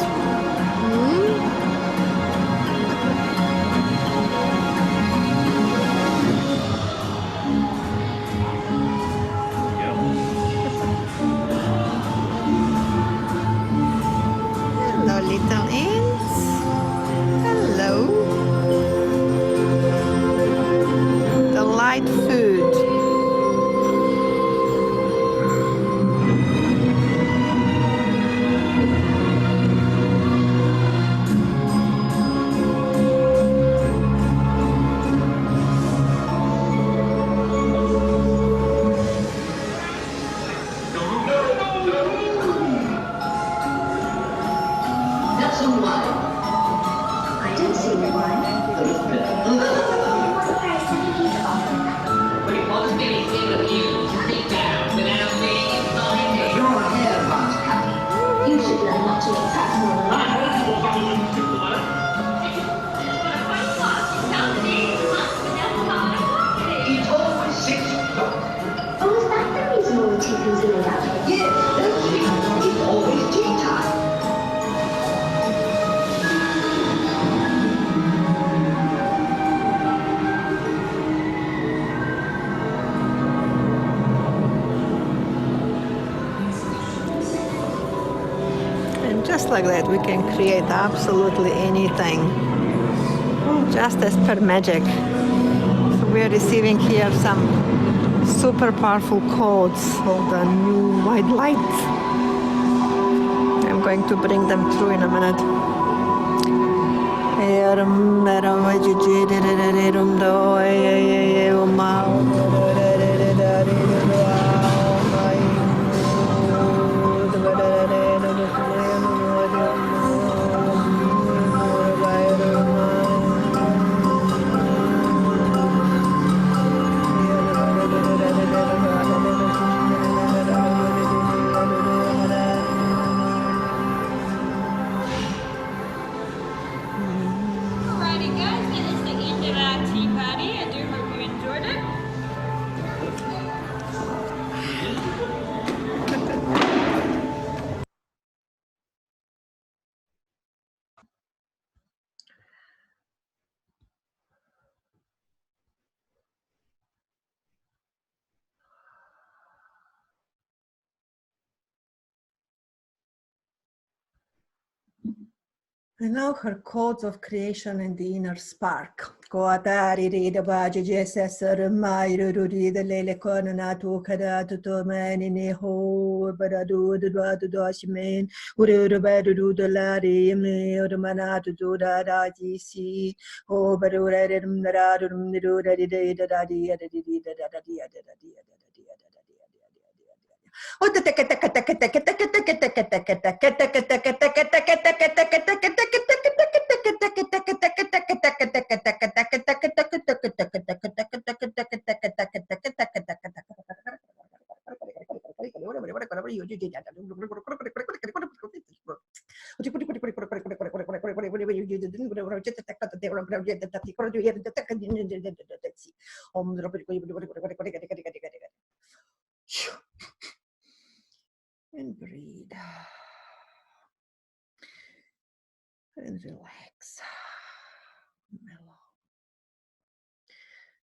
Little ants. Hello. The light food. Just like that, we can create absolutely anything, just as per magic. So we are receiving here some super powerful codes of the new white light. I'm going to bring them through in a minute. tea party. I do hope you enjoyed it. And now her codes of creation and the inner spark. And breathe. And relax. Mellow.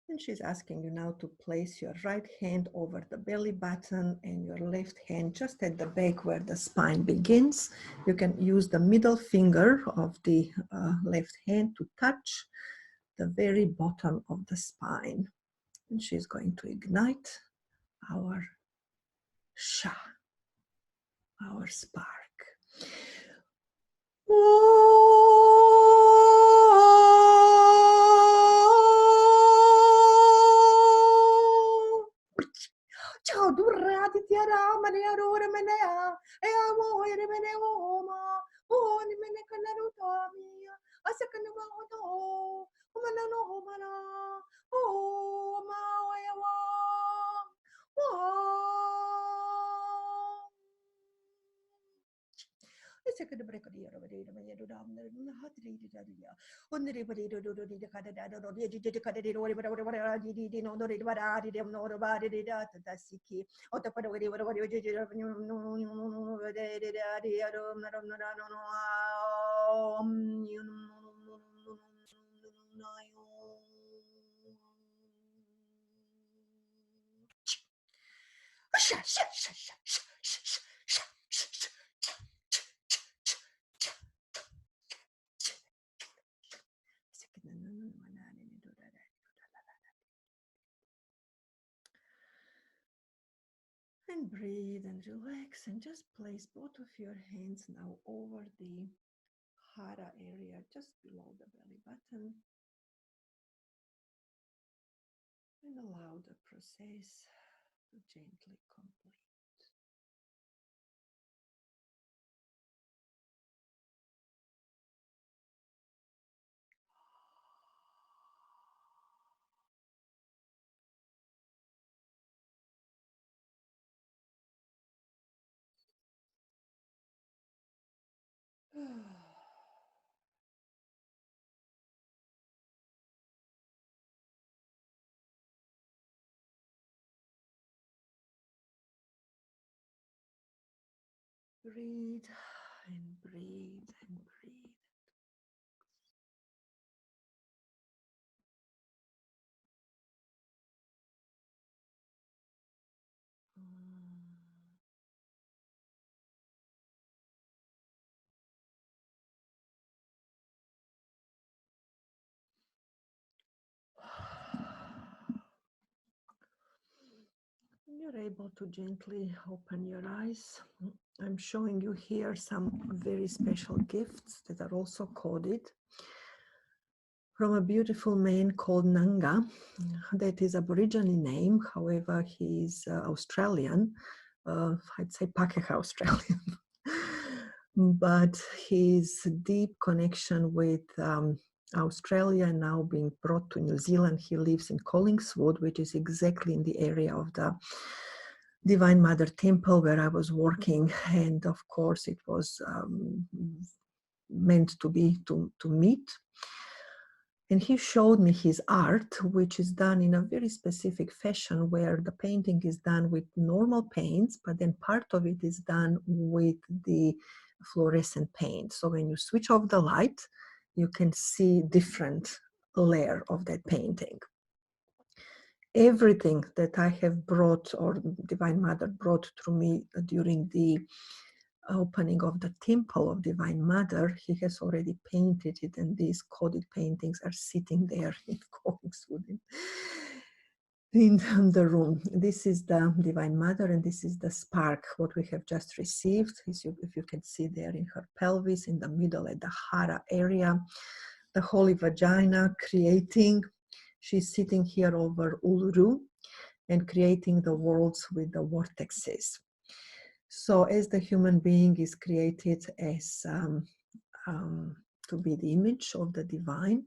And she's asking you now to place your right hand over the belly button and your left hand just at the back where the spine begins. You can use the middle finger of the left hand to touch the very bottom of the spine. And she's going to ignite our SHA, our spark. Ciao, durrati ti arama ne arore menea e amo ere mene oma o ni mene kanaruto mia asakana ma oto o mana no mana o ma ya wa second break of the year over there, when you do down there, hot lady, on the river, do the Canada, or the educated, or whatever I did, no, no, I did know about it, that's key. Or the part whatever you did, and breathe and relax and just place both of your hands now over the hara area just below the belly button and allow the process to gently complete. Breathe and breathe and breathe. You're able to gently open your eyes. I'm showing you here some very special gifts that are also coded from a beautiful man called Nanga. That is Aborigine name, however, he's Australian. I'd say Pakeha Australian. But his deep connection with Australia and now being brought to New Zealand. He lives in Collingswood, which is exactly in the area of the Divine Mother Temple where I was working. And of course, it was meant to be to meet. And he showed me his art, which is done in a very specific fashion, where the painting is done with normal paints, but then part of it is done with the fluorescent paint. So when you switch off the light, you can see different layer of that painting. Everything that I have brought, or Divine Mother brought to me during the opening of the temple of Divine Mother, he has already painted it, and these coded paintings are sitting there in comics in the room. This is the Divine Mother, and this is the spark, what we have just received. If you can see there in her pelvis, in the middle at the Hara area, the holy vagina creating. She's sitting here over Uluru and creating the worlds with the vortexes. So as the human being is created as to be the image of the divine,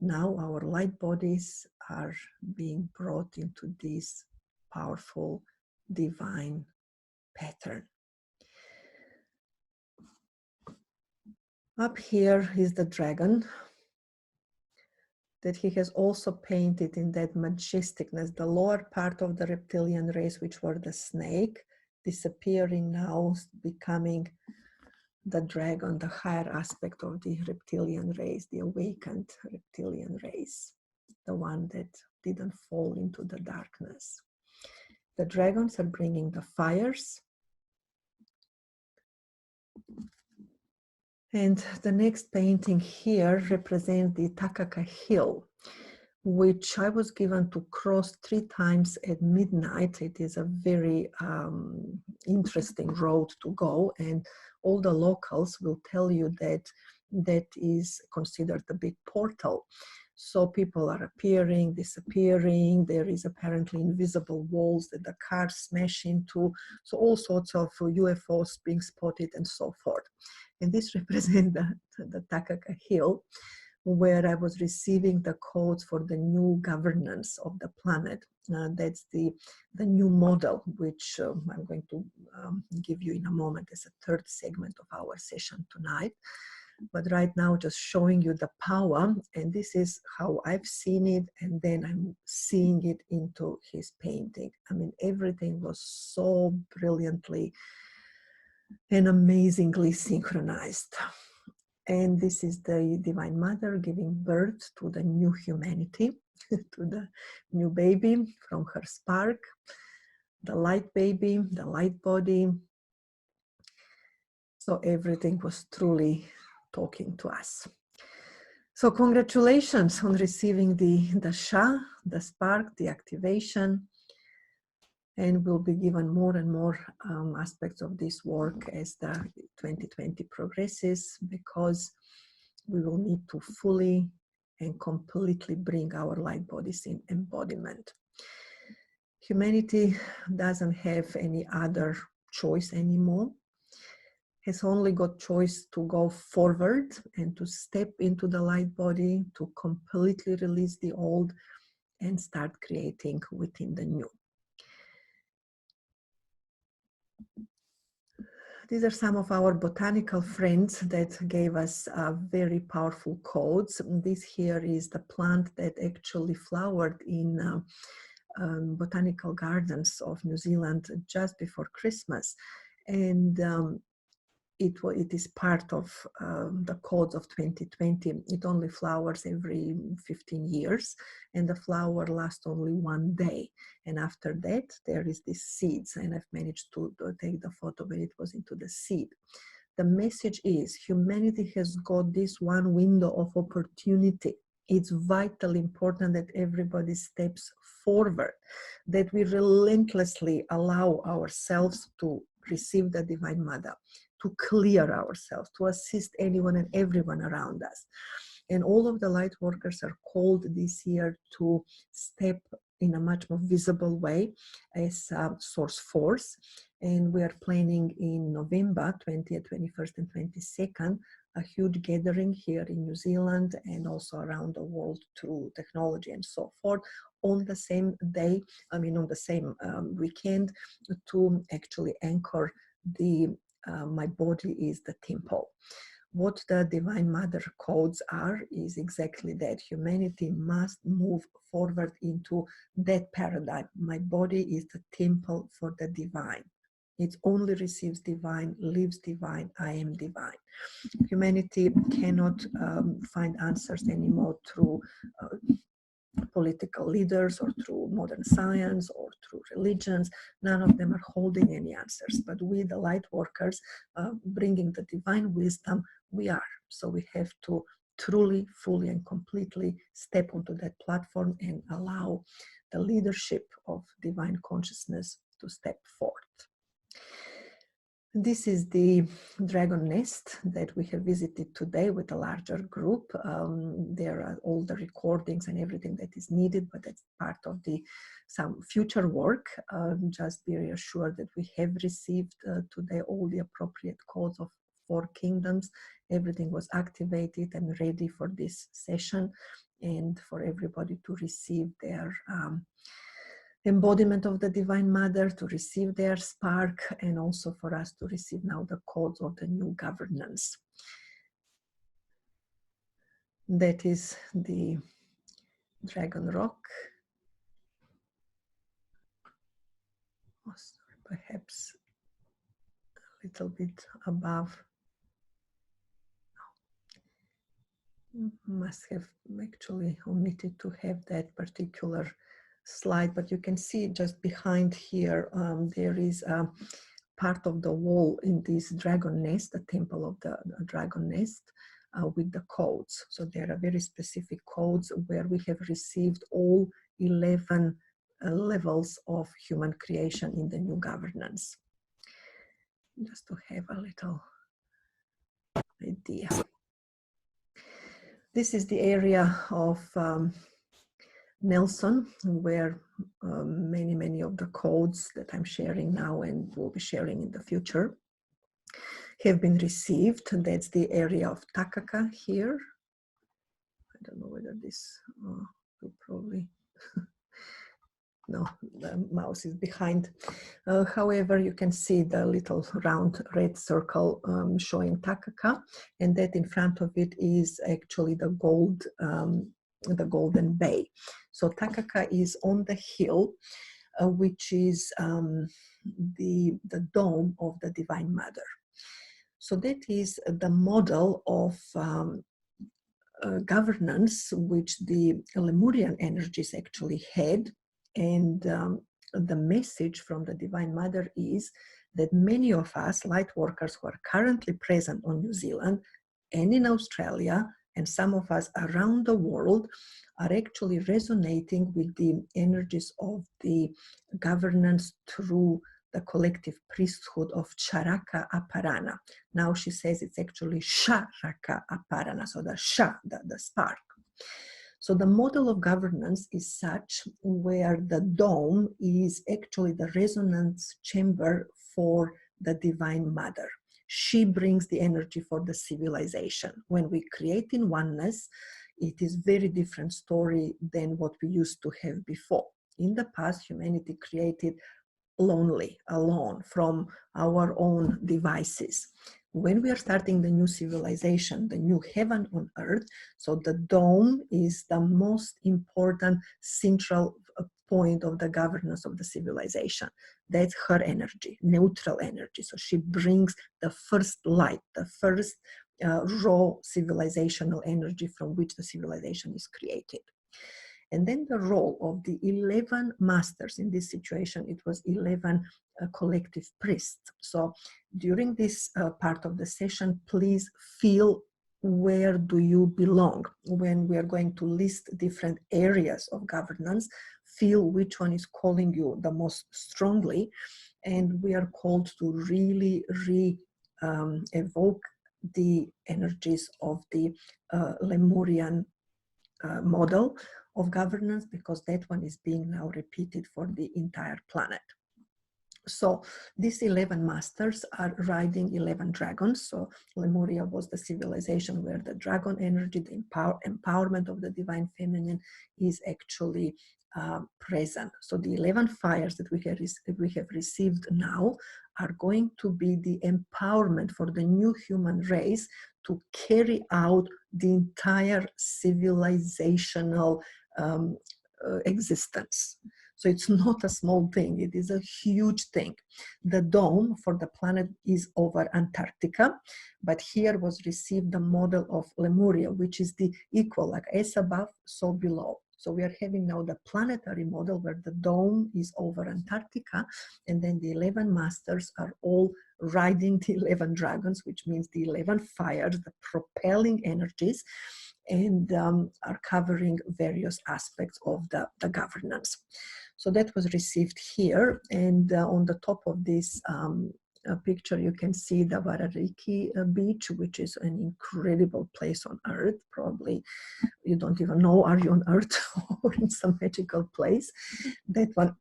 now our light bodies are being brought into this powerful divine pattern. Up here is the dragon that he has also painted in that majesticness, the lower part of the reptilian race, which were the snake, disappearing now, becoming the dragon, the higher aspect of the reptilian race, the awakened reptilian race, the one that didn't fall into the darkness. The dragons are bringing the fires. And the next painting here represents the Takaka Hill, which I was given to cross 3 times at midnight. It is a very interesting road to go, and all the locals will tell you that that is considered a big portal. So people are appearing, disappearing. There is apparently invisible walls that the cars smash into. So all sorts of UFOs being spotted and so forth. And this represents the Takaka Hill, where I was receiving the codes for the new governance of the planet. That's the new model, which I'm going to give you in a moment as a third segment of our session tonight. But right now, just showing you the power, and this is how I've seen it, and then I'm seeing it into his painting. I mean, everything was so brilliantly and amazingly synchronized. And this is the Divine Mother giving birth to the new humanity, to the new baby from her spark, the light baby, the light body. So everything was truly talking to us. So congratulations on receiving the SHA, the spark, the activation. And we'll be given more and more aspects of this work as the 2020 progresses, because we will need to fully and completely bring our light bodies in embodiment. Humanity doesn't have any other choice anymore. Has only got choice to go forward and to step into the light body, to completely release the old and start creating within the new. These are some of our botanical friends that gave us very powerful codes. This here is the plant that actually flowered in botanical gardens of New Zealand just before Christmas. And it is part of the codes of 2020. It only flowers every 15 years, and the flower lasts only 1 day. And after that, there is these seeds, and I've managed to take the photo when it was into the seed. The message is humanity has got this one window of opportunity. It's vitally important that everybody steps forward, that we relentlessly allow ourselves to receive the Divine Mother, to clear ourselves, to assist anyone and everyone around us. And all of the light workers are called this year to step in a much more visible way as source force. And we are planning in November 20th, 21st, and 22nd, a huge gathering here in New Zealand and also around the world through technology and so forth, on the same day, on the same weekend, to actually anchor the my body is the temple. What the Divine Mother codes are is exactly that. Humanity must move forward into that paradigm. My body is the temple for the divine. It only receives divine, lives divine, I am divine. Humanity cannot find answers anymore through political leaders or through modern science or through religions. None of them are holding any answers. But we, the light workers, bringing the divine wisdom, we are. So we have to truly, fully, and completely step onto that platform and allow the leadership of divine consciousness to step forth. This is the dragon nest that we have visited today with a larger group. There are all the recordings and everything that is needed, but that's part of some future work. Just be reassured that we have received today all the appropriate codes of 4 kingdoms. Everything was activated and ready for this session and for everybody to receive their embodiment of the Divine Mother, to receive their spark, and also for us to receive now the codes of the new governance. That is the Dragon Rock. Oh, sorry, perhaps a little bit above. Must have actually omitted to have that particular slide, but you can see just behind here there is a part of the wall in this dragon nest, the temple of the dragon nest, with the codes. So there are very specific codes where we have received all 11 levels of human creation in the new governance. Just to have a little idea. This is the area of Nelson, where many of the codes that I'm sharing now and will be sharing in the future have been received. That's the area of Takaka here. I don't know whether this will probably no, the mouse is behind. However, you can see the little round red circle showing Takaka, and that in front of it is actually the Golden Bay. So Takaka is on the hill, which is the dome of the Divine Mother. So that is the model of governance which the Lemurian energies actually had. And the message from the Divine Mother is that many of us light workers who are currently present on New Zealand and in Australia, and some of us around the world, are actually resonating with the energies of the governance through the collective priesthood of Charaka Aparana. Now she says it's actually Sharaka Aparana, so the Sha, the spark. So the model of governance is such where the dome is actually the resonance chamber for the Divine Mother. She brings the energy for the civilization. When we create in oneness, it is very different story than what we used to have before. In the past, humanity created lonely, alone, from our own devices. When we are starting the new civilization, the new heaven on earth, so the dome is the most important central point of the governance of the civilization. That's her energy, neutral energy. So she brings the first light, the first raw civilizational energy from which the civilization is created. And then the role of the 11 masters in this situation, it was 11 collective priests. So during this part of the session, please feel where do you belong. When we are going to list different areas of governance, feel which one is calling you the most strongly. And we are called to really evoke the energies of the Lemurian model of governance, because that one is being now repeated for the entire planet. So these 11 masters are riding 11 dragons. So Lemuria was the civilization where the dragon energy, the empowerment of the divine feminine is actually present. So the 11 fires that we have received now are going to be the empowerment for the new human race to carry out the entire civilizational existence. So it's not a small thing, it is a huge thing. The dome for the planet is over Antarctica, but here was received the model of Lemuria, which is the equal, like as above, so below. So we are having now the planetary model where the dome is over Antarctica, and then the 11 masters are all riding the 11 dragons, which means the 11 fires, the propelling energies, and are covering various aspects of the governance. So that was received here, and on the top of this picture you can see the Varariki beach, which is an incredible place on earth. Probably you don't even know, are you on earth or in some magical place? That one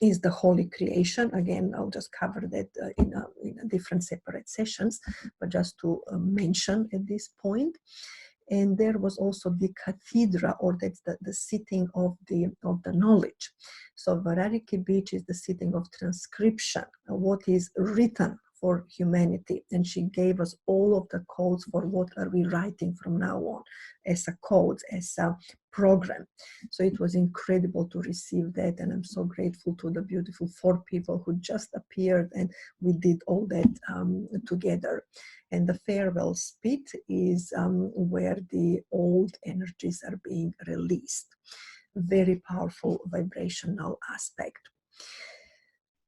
is the holy creation. Again, I'll just cover that in a different separate sessions, but just to mention at this point. And there was also the cathedra, or that's the sitting of the knowledge. So Varariki Beach is the sitting of transcription, what is written for humanity. And she gave us all of the codes for what are we writing from now on as a code, as a program. So it was incredible to receive that, and I'm so grateful to the beautiful 4 people who just appeared, and we did all that together. And the farewell spit is where the old energies are being released. Very powerful vibrational aspect.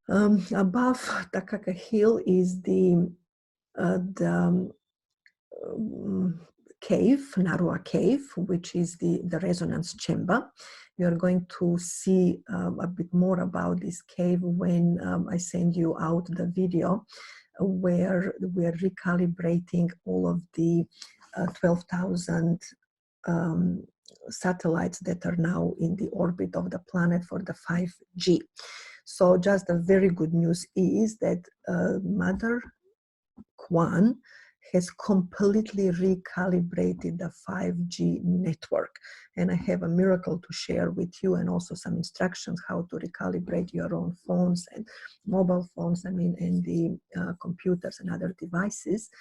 Above Takaka Hill is the cave, Narua Cave, which is the resonance chamber. You are going to see a bit more about this cave when I send you out the video where we are recalibrating all of the 12,000 satellites that are now in the orbit of the planet for the 5G. So just the very good news is that Mother QUAAN has completely recalibrated the 5G network. And I have a miracle to share with you, and also some instructions how to recalibrate your own phones and mobile phones, and the computers and other devices.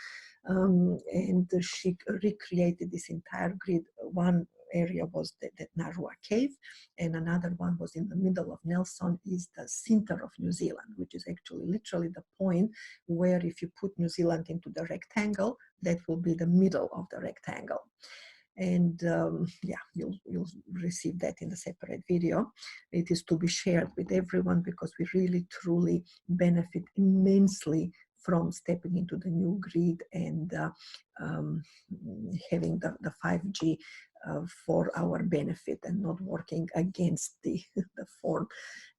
And she recreated this entire grid. One area was the Narua Cave, and another one was in the middle of Nelson, is the center of New Zealand, which is actually literally the point where if you put New Zealand into the rectangle, that will be the middle of the rectangle. And yeah, you'll receive that in a separate video. It is to be shared with everyone because we really truly benefit immensely from stepping into the new grid and having the 5G for our benefit and not working against the form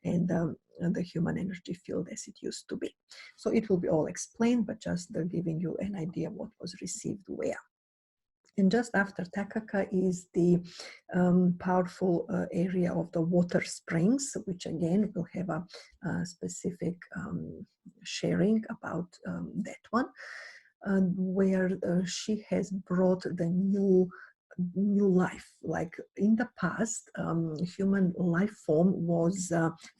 and the human energy field as it used to be. So it will be all explained, but just giving you an idea what was received where. And just after Takaka is the powerful area of the water springs, which again will have a specific sharing about that one, where she has brought the new life. Like in the past, human life form was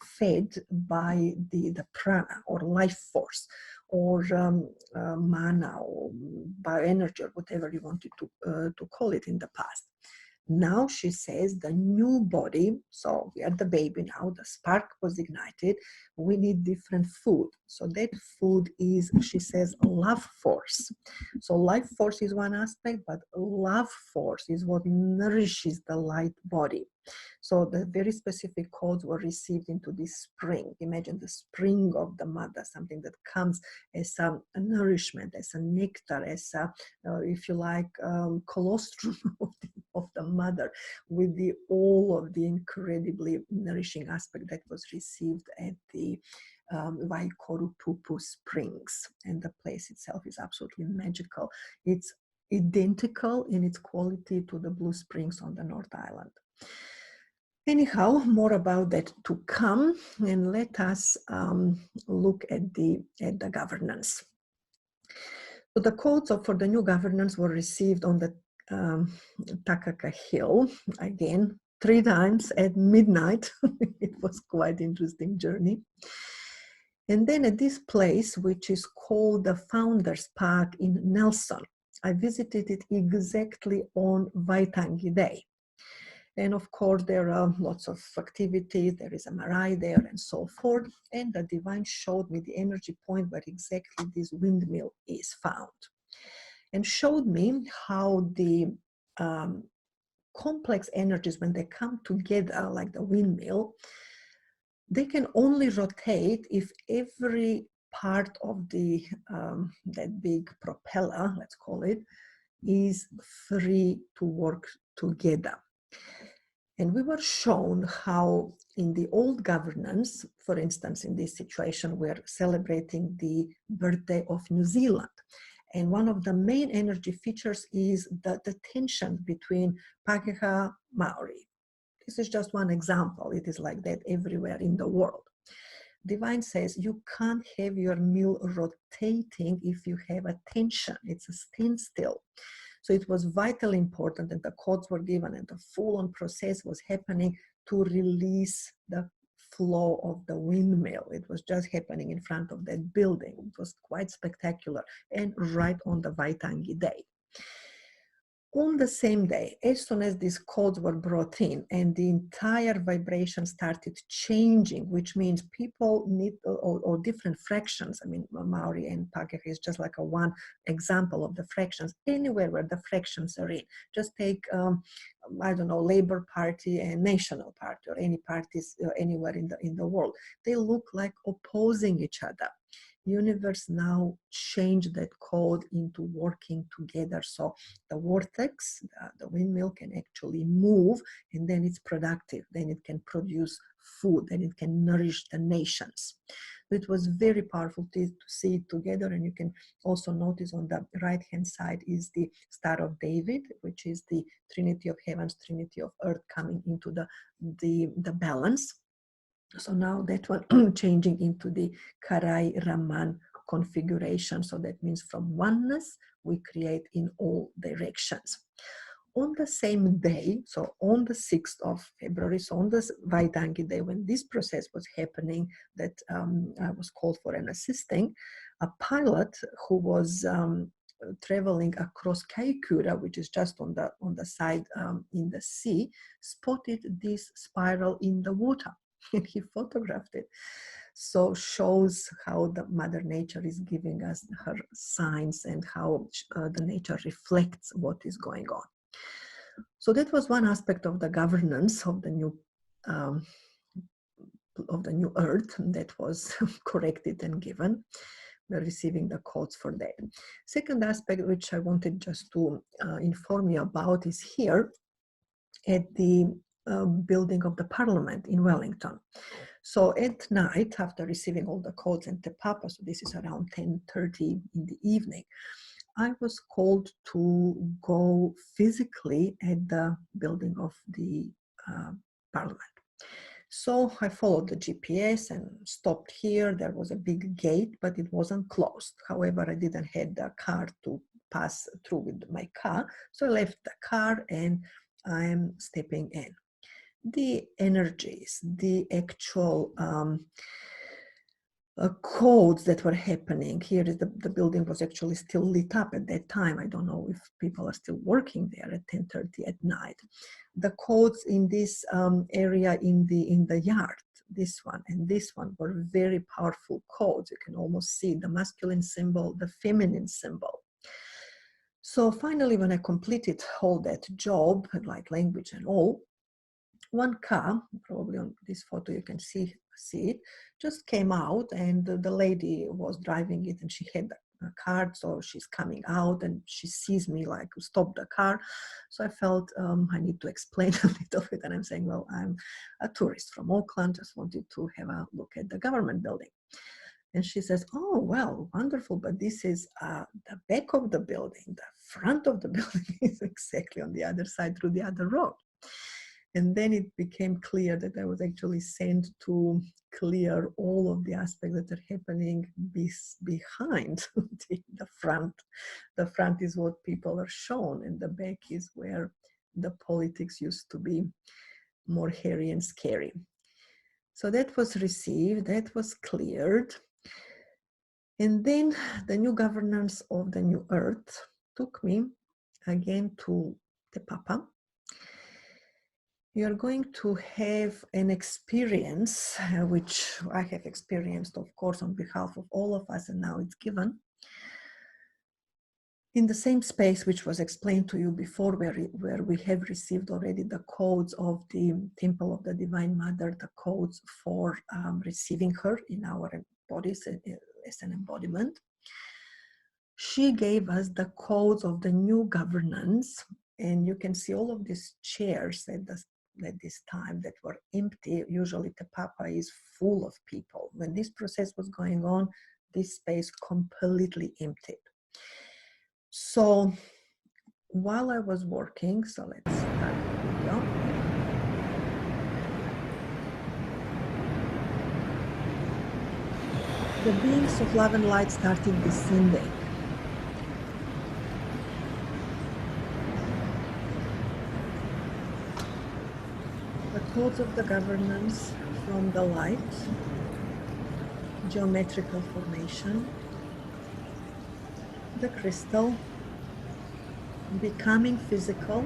fed by the prana or life force, or mana, or bioenergy, or whatever you wanted to call it in the past. Now she says the new body, so we are the baby now, the spark was ignited, we need different food. So that food is, she says, love force. So life force is one aspect, but love force is what nourishes the light body. So the very specific codes were received into this spring. Imagine the spring of the mother, something that comes as a nourishment, as a nectar, as a, if you like, colostrum of the mother, with all of the incredibly nourishing aspect that was received at the Waikorupupu Springs. And the place itself is absolutely magical. It's identical in its quality to the Blue Springs on the North Island. Anyhow, more about that to come, and let us look at the governance. So the codes for the new governance were received on the Takaka Hill. Again, 3 times at midnight. It was quite interesting journey. And then at this place, which is called the Founders Park in Nelson, I visited it exactly on Waitangi Day. And of course, there are lots of activities. There is a marae there and so forth. And the divine showed me the energy point where exactly this windmill is found. And showed me how the complex energies, when they come together like the windmill, they can only rotate if every part of the that big propeller, let's call it, is free to work together. And we were shown how in the old governance, for instance, in this situation, we're celebrating the birthday of New Zealand. And one of the main energy features is the tension between Pakeha Maori. This is just one example. It is like that everywhere in the world. Divine says you can't have your mill rotating if you have a tension. It's a standstill. So it was vitally important that the codes were given and the full-on process was happening to release the flow of the windmill. It was just happening in front of that building. It was quite spectacular and right on the Waitangi Day. On the same day, as soon as these codes were brought in and the entire vibration started changing, which means people need, or different fractions, I mean, Maori and Pakeha is just like a one example of the fractions, anywhere where the fractions are in. Just take, I don't know, Labour Party and National Party or any parties anywhere in the world. They look like opposing each other. Universe now changed that code into working together. So the vortex, the windmill can actually move, and then it's productive. Then it can produce food, and it can nourish the nations. It was very powerful to see it together. And you can also notice on the right-hand side is the Star of David, which is the Trinity of Heavens, Trinity of Earth coming into the balance. So now that one changing into the Karai Raman configuration. So that means from oneness, we create in all directions. On the same day, so on the 6th of February, so on this Waitangi Day, when this process was happening, that I was called for an assisting, a pilot who was traveling across Kaikoura, which is just on the side in the sea, spotted this spiral in the water. And he photographed it. So shows how the Mother Nature is giving us her signs and how the nature reflects what is going on. So that was one aspect of the governance of the new Earth that was corrected and given. We're receiving the codes for that. Second aspect, which I wanted just to inform you about, is here at the building of the Parliament in Wellington. So at night, after receiving all the codes and Te Papa, so this is around 10:30 in the evening, I was called to go physically at the building of the Parliament. So I followed the GPS and stopped here. There was a big gate, but it wasn't closed. However, I didn't have the car to pass through with my car. So I left the car and I'm stepping in. The energies, the actual codes that were happening. Here is the building was actually still lit up at that time. I don't know if people are still working there at 10:30 at night. The codes in this area in the yard, this one and this one, were very powerful codes. You can almost see the masculine symbol, the feminine symbol. So finally, when I completed all that job, like language and all, one car, probably on this photo you can see it, just came out, and the lady was driving it and she had a card, so she's coming out and she sees me like stop the car. So I felt I need to explain a little bit, and I'm saying, well, I'm a tourist from Auckland, just wanted to have a look at the government building. And she says, oh, well, wonderful, but this is the back of the building. The front of the building is exactly on the other side through the other road. And then it became clear that I was actually sent to clear all of the aspects that are happening behind the front. The front is what people are shown, and the back is where the politics used to be more hairy and scary. So that was received, that was cleared. And then the new governance of the new earth took me again to the Papa. You're going to have an experience, which I have experienced, of course, on behalf of all of us, and now it's given, in the same space which was explained to you before, where we have received already the codes of the Temple of the Divine Mother, the codes for receiving her in our bodies as an embodiment. She gave us the codes of the new governance, and you can see all of these chairs at this time that were empty. Usually the Papa is full of people. When this process was going on, this space completely emptied. So while I was working, so let's start the video. The beings of love and light started descending. The codes of the governance from the light, geometrical formation, the crystal, becoming physical,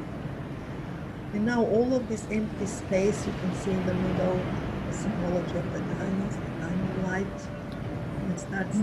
and now all of this empty space you can see in the middle, the symbology of the diamonds, the diamond light, and it starts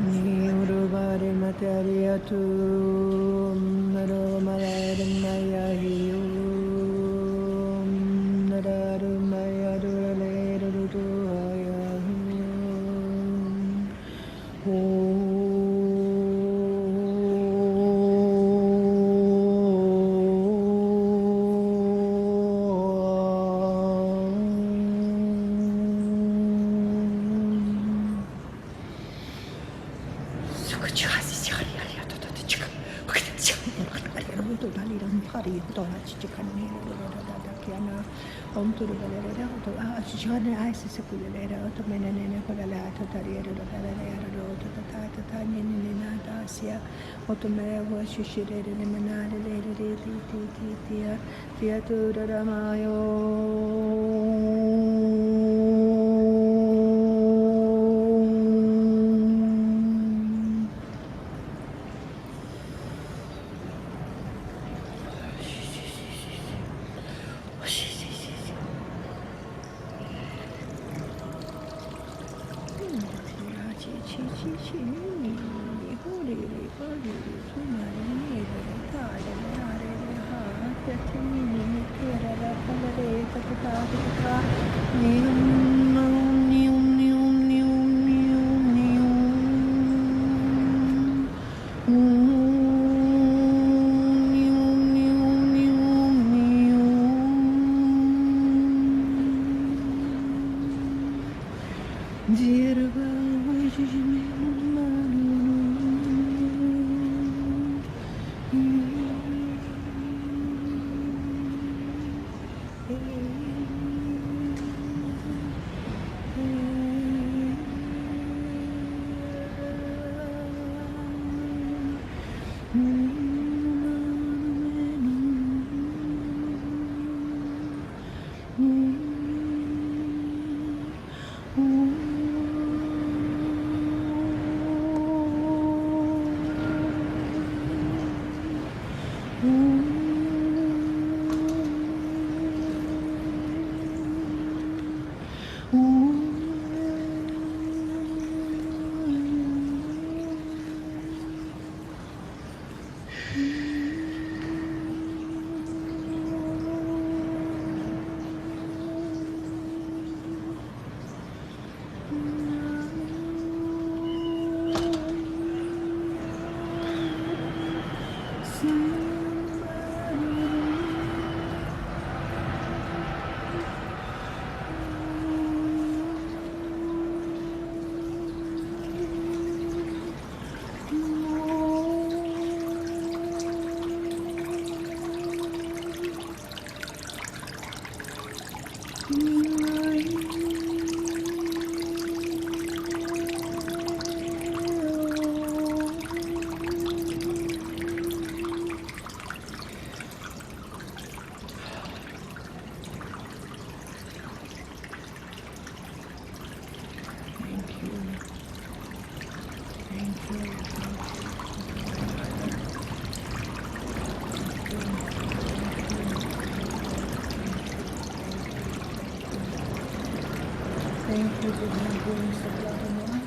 thank you, divine beings of love and light.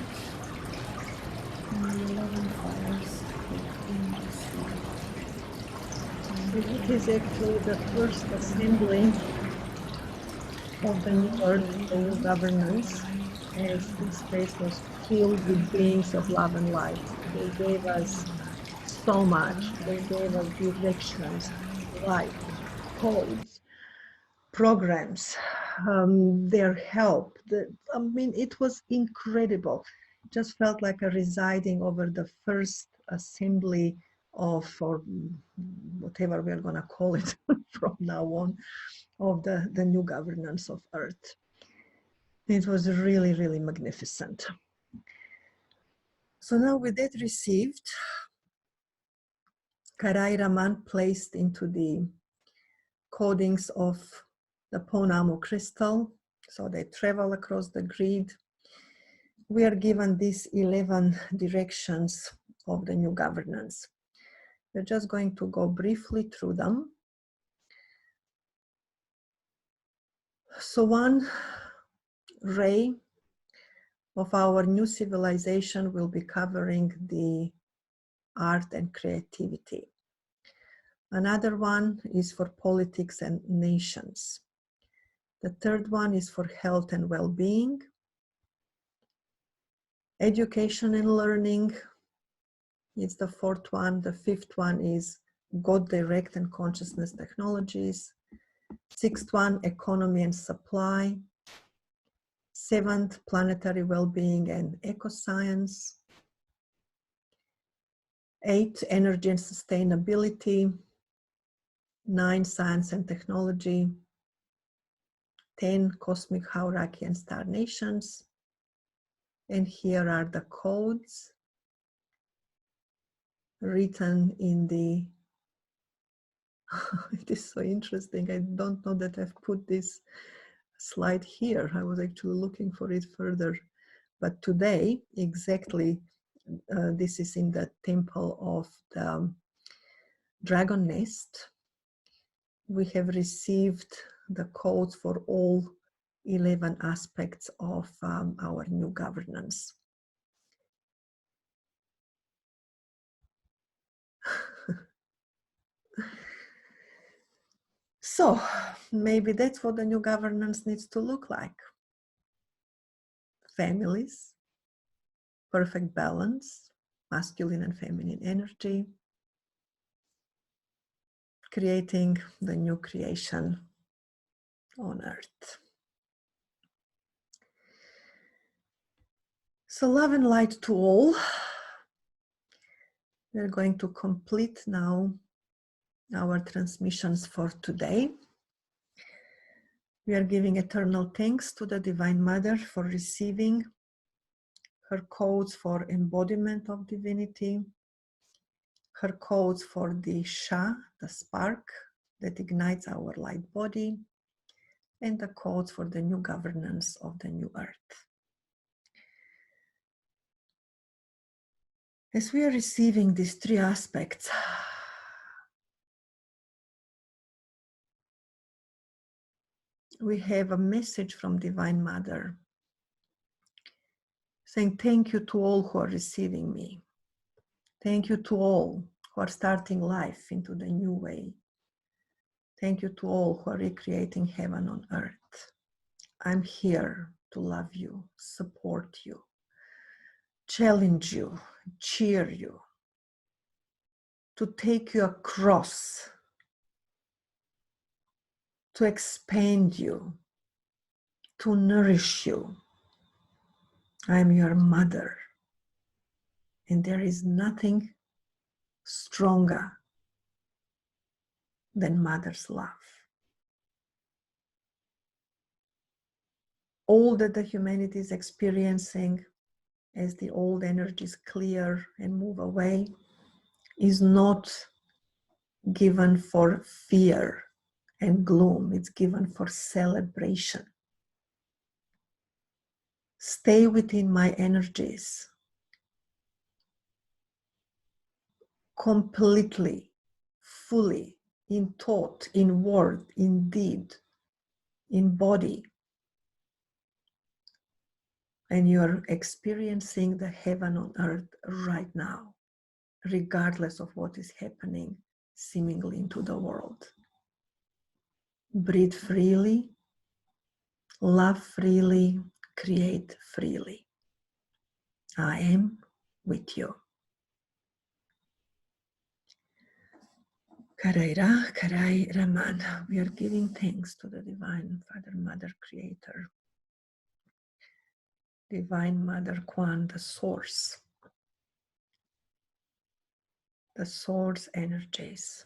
And the 11 fires within this light. It is actually the first assembly of the new earth, the new governance, as this space was filled with beings of love and light. They gave us so much. They gave us directions, light, codes, programs, their help. I mean, it was incredible. It just felt like a residing over the first assembly of, or whatever we're going to call it from now on, of the new governance of Earth. It was really, really magnificent. So now with that received, Karai Raman placed into the codings of the Pounamu crystal, so they travel across the grid. We are given these 11 directions of the new governance. We're just going to go briefly through them. So one ray of our new civilization will be covering the art and creativity. Another one is for politics and nations. The third one is for health and well-being, education and learning. It's the fourth one. The fifth one is God direct and consciousness technologies. Sixth one, economy and supply. Seventh, planetary well-being and ecoscience. Eight, energy and sustainability. 9, science and technology. 10, cosmic hierarchy and star nations. And here are the codes written in the, it is so interesting. I don't know that I've put this slide here. I was actually looking for it further. But today, exactly, this is in the temple of the Dragon Nest. We have received the codes for all 11 aspects of our new governance. So maybe that's what the new governance needs to look like. Families, perfect balance, masculine and feminine energy, creating the new creation on Earth. So love and light to all. We're going to complete now our transmissions for today. We are giving eternal thanks to the Divine Mother for receiving her codes for embodiment of divinity, her codes for the SHA, the spark that ignites our light body, and the codes for the new governance of the new Earth. As we are receiving these three aspects, we have a message from Divine Mother saying thank you to all who are receiving me. Thank you to all who are starting life into the new way. Thank you to all who are recreating heaven on earth. I'm here to love you, support you, challenge you, cheer you, to take you across, to expand you, to nourish you. I'm your mother, and there is nothing stronger than mother's love. All that the humanity is experiencing as the old energies clear and move away is not given for fear and gloom. It's given for celebration. Stay within my energies completely, fully, in thought, in word, in deed, in body. And you're experiencing the heaven on earth right now, regardless of what is happening seemingly into the world. Breathe freely, love freely, create freely. I am with you. Karaira, Karai Raman. We are giving thanks to the Divine Father, Mother, Creator. Divine Mother QUAAN, the source energies.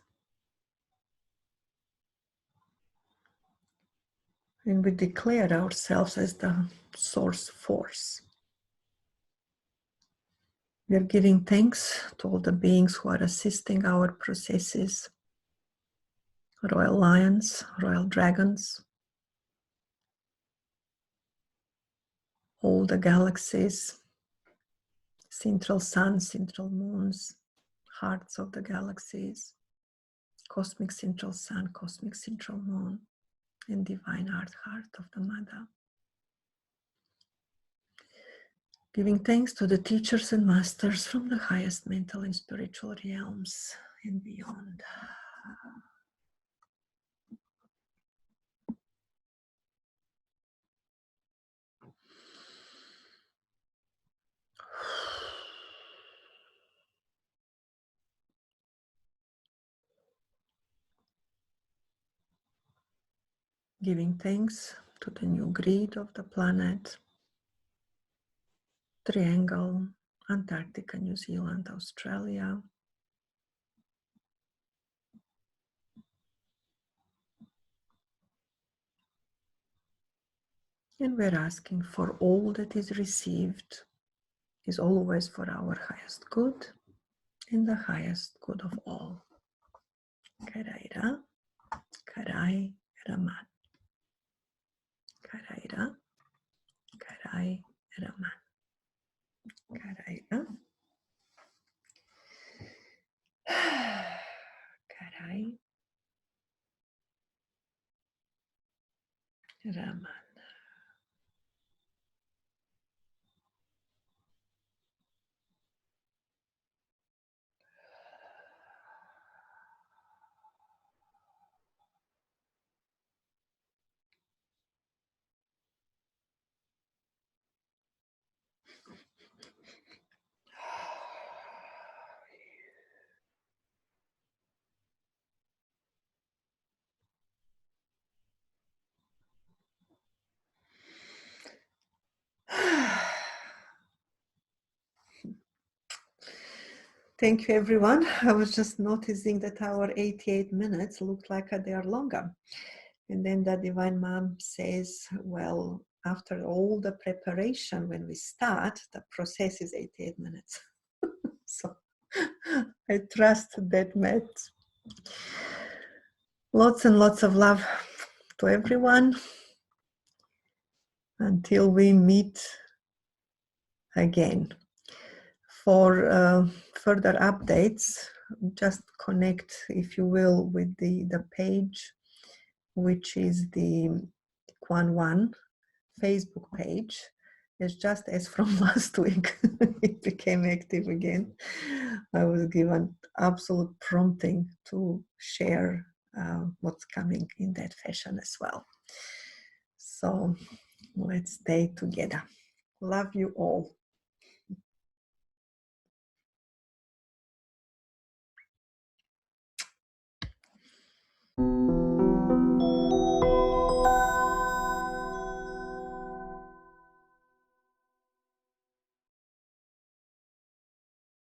And we declare ourselves as the source force. We are giving thanks to all the beings who are assisting our processes, royal lions, royal dragons, all the galaxies, central suns, central moons, hearts of the galaxies, cosmic central sun, cosmic central moon, and divine heart of the Mother. Giving thanks to the teachers and masters from the highest mental and spiritual realms and beyond. Giving thanks to the new grid of the planet, Triangle, Antarctica, New Zealand, Australia. And we're asking for all that is received is always for our highest good and the highest good of all. Karaira, Karai Raman. Karaira, Karai Raman. Karaira, Karai Raman. Thank you, everyone. I was just noticing that our 88 minutes look like they are longer. And then the Divine Mom says, well, after all the preparation, when we start, the process is 88 minutes. So I trust that math. Lots and lots of love to everyone. Until we meet again. For further updates, just connect, if you will, with the page, which is the QUAAN Facebook page. It's just as from last week, it became active again. I was given absolute prompting to share what's coming in that fashion as well. So let's stay together. Love you all.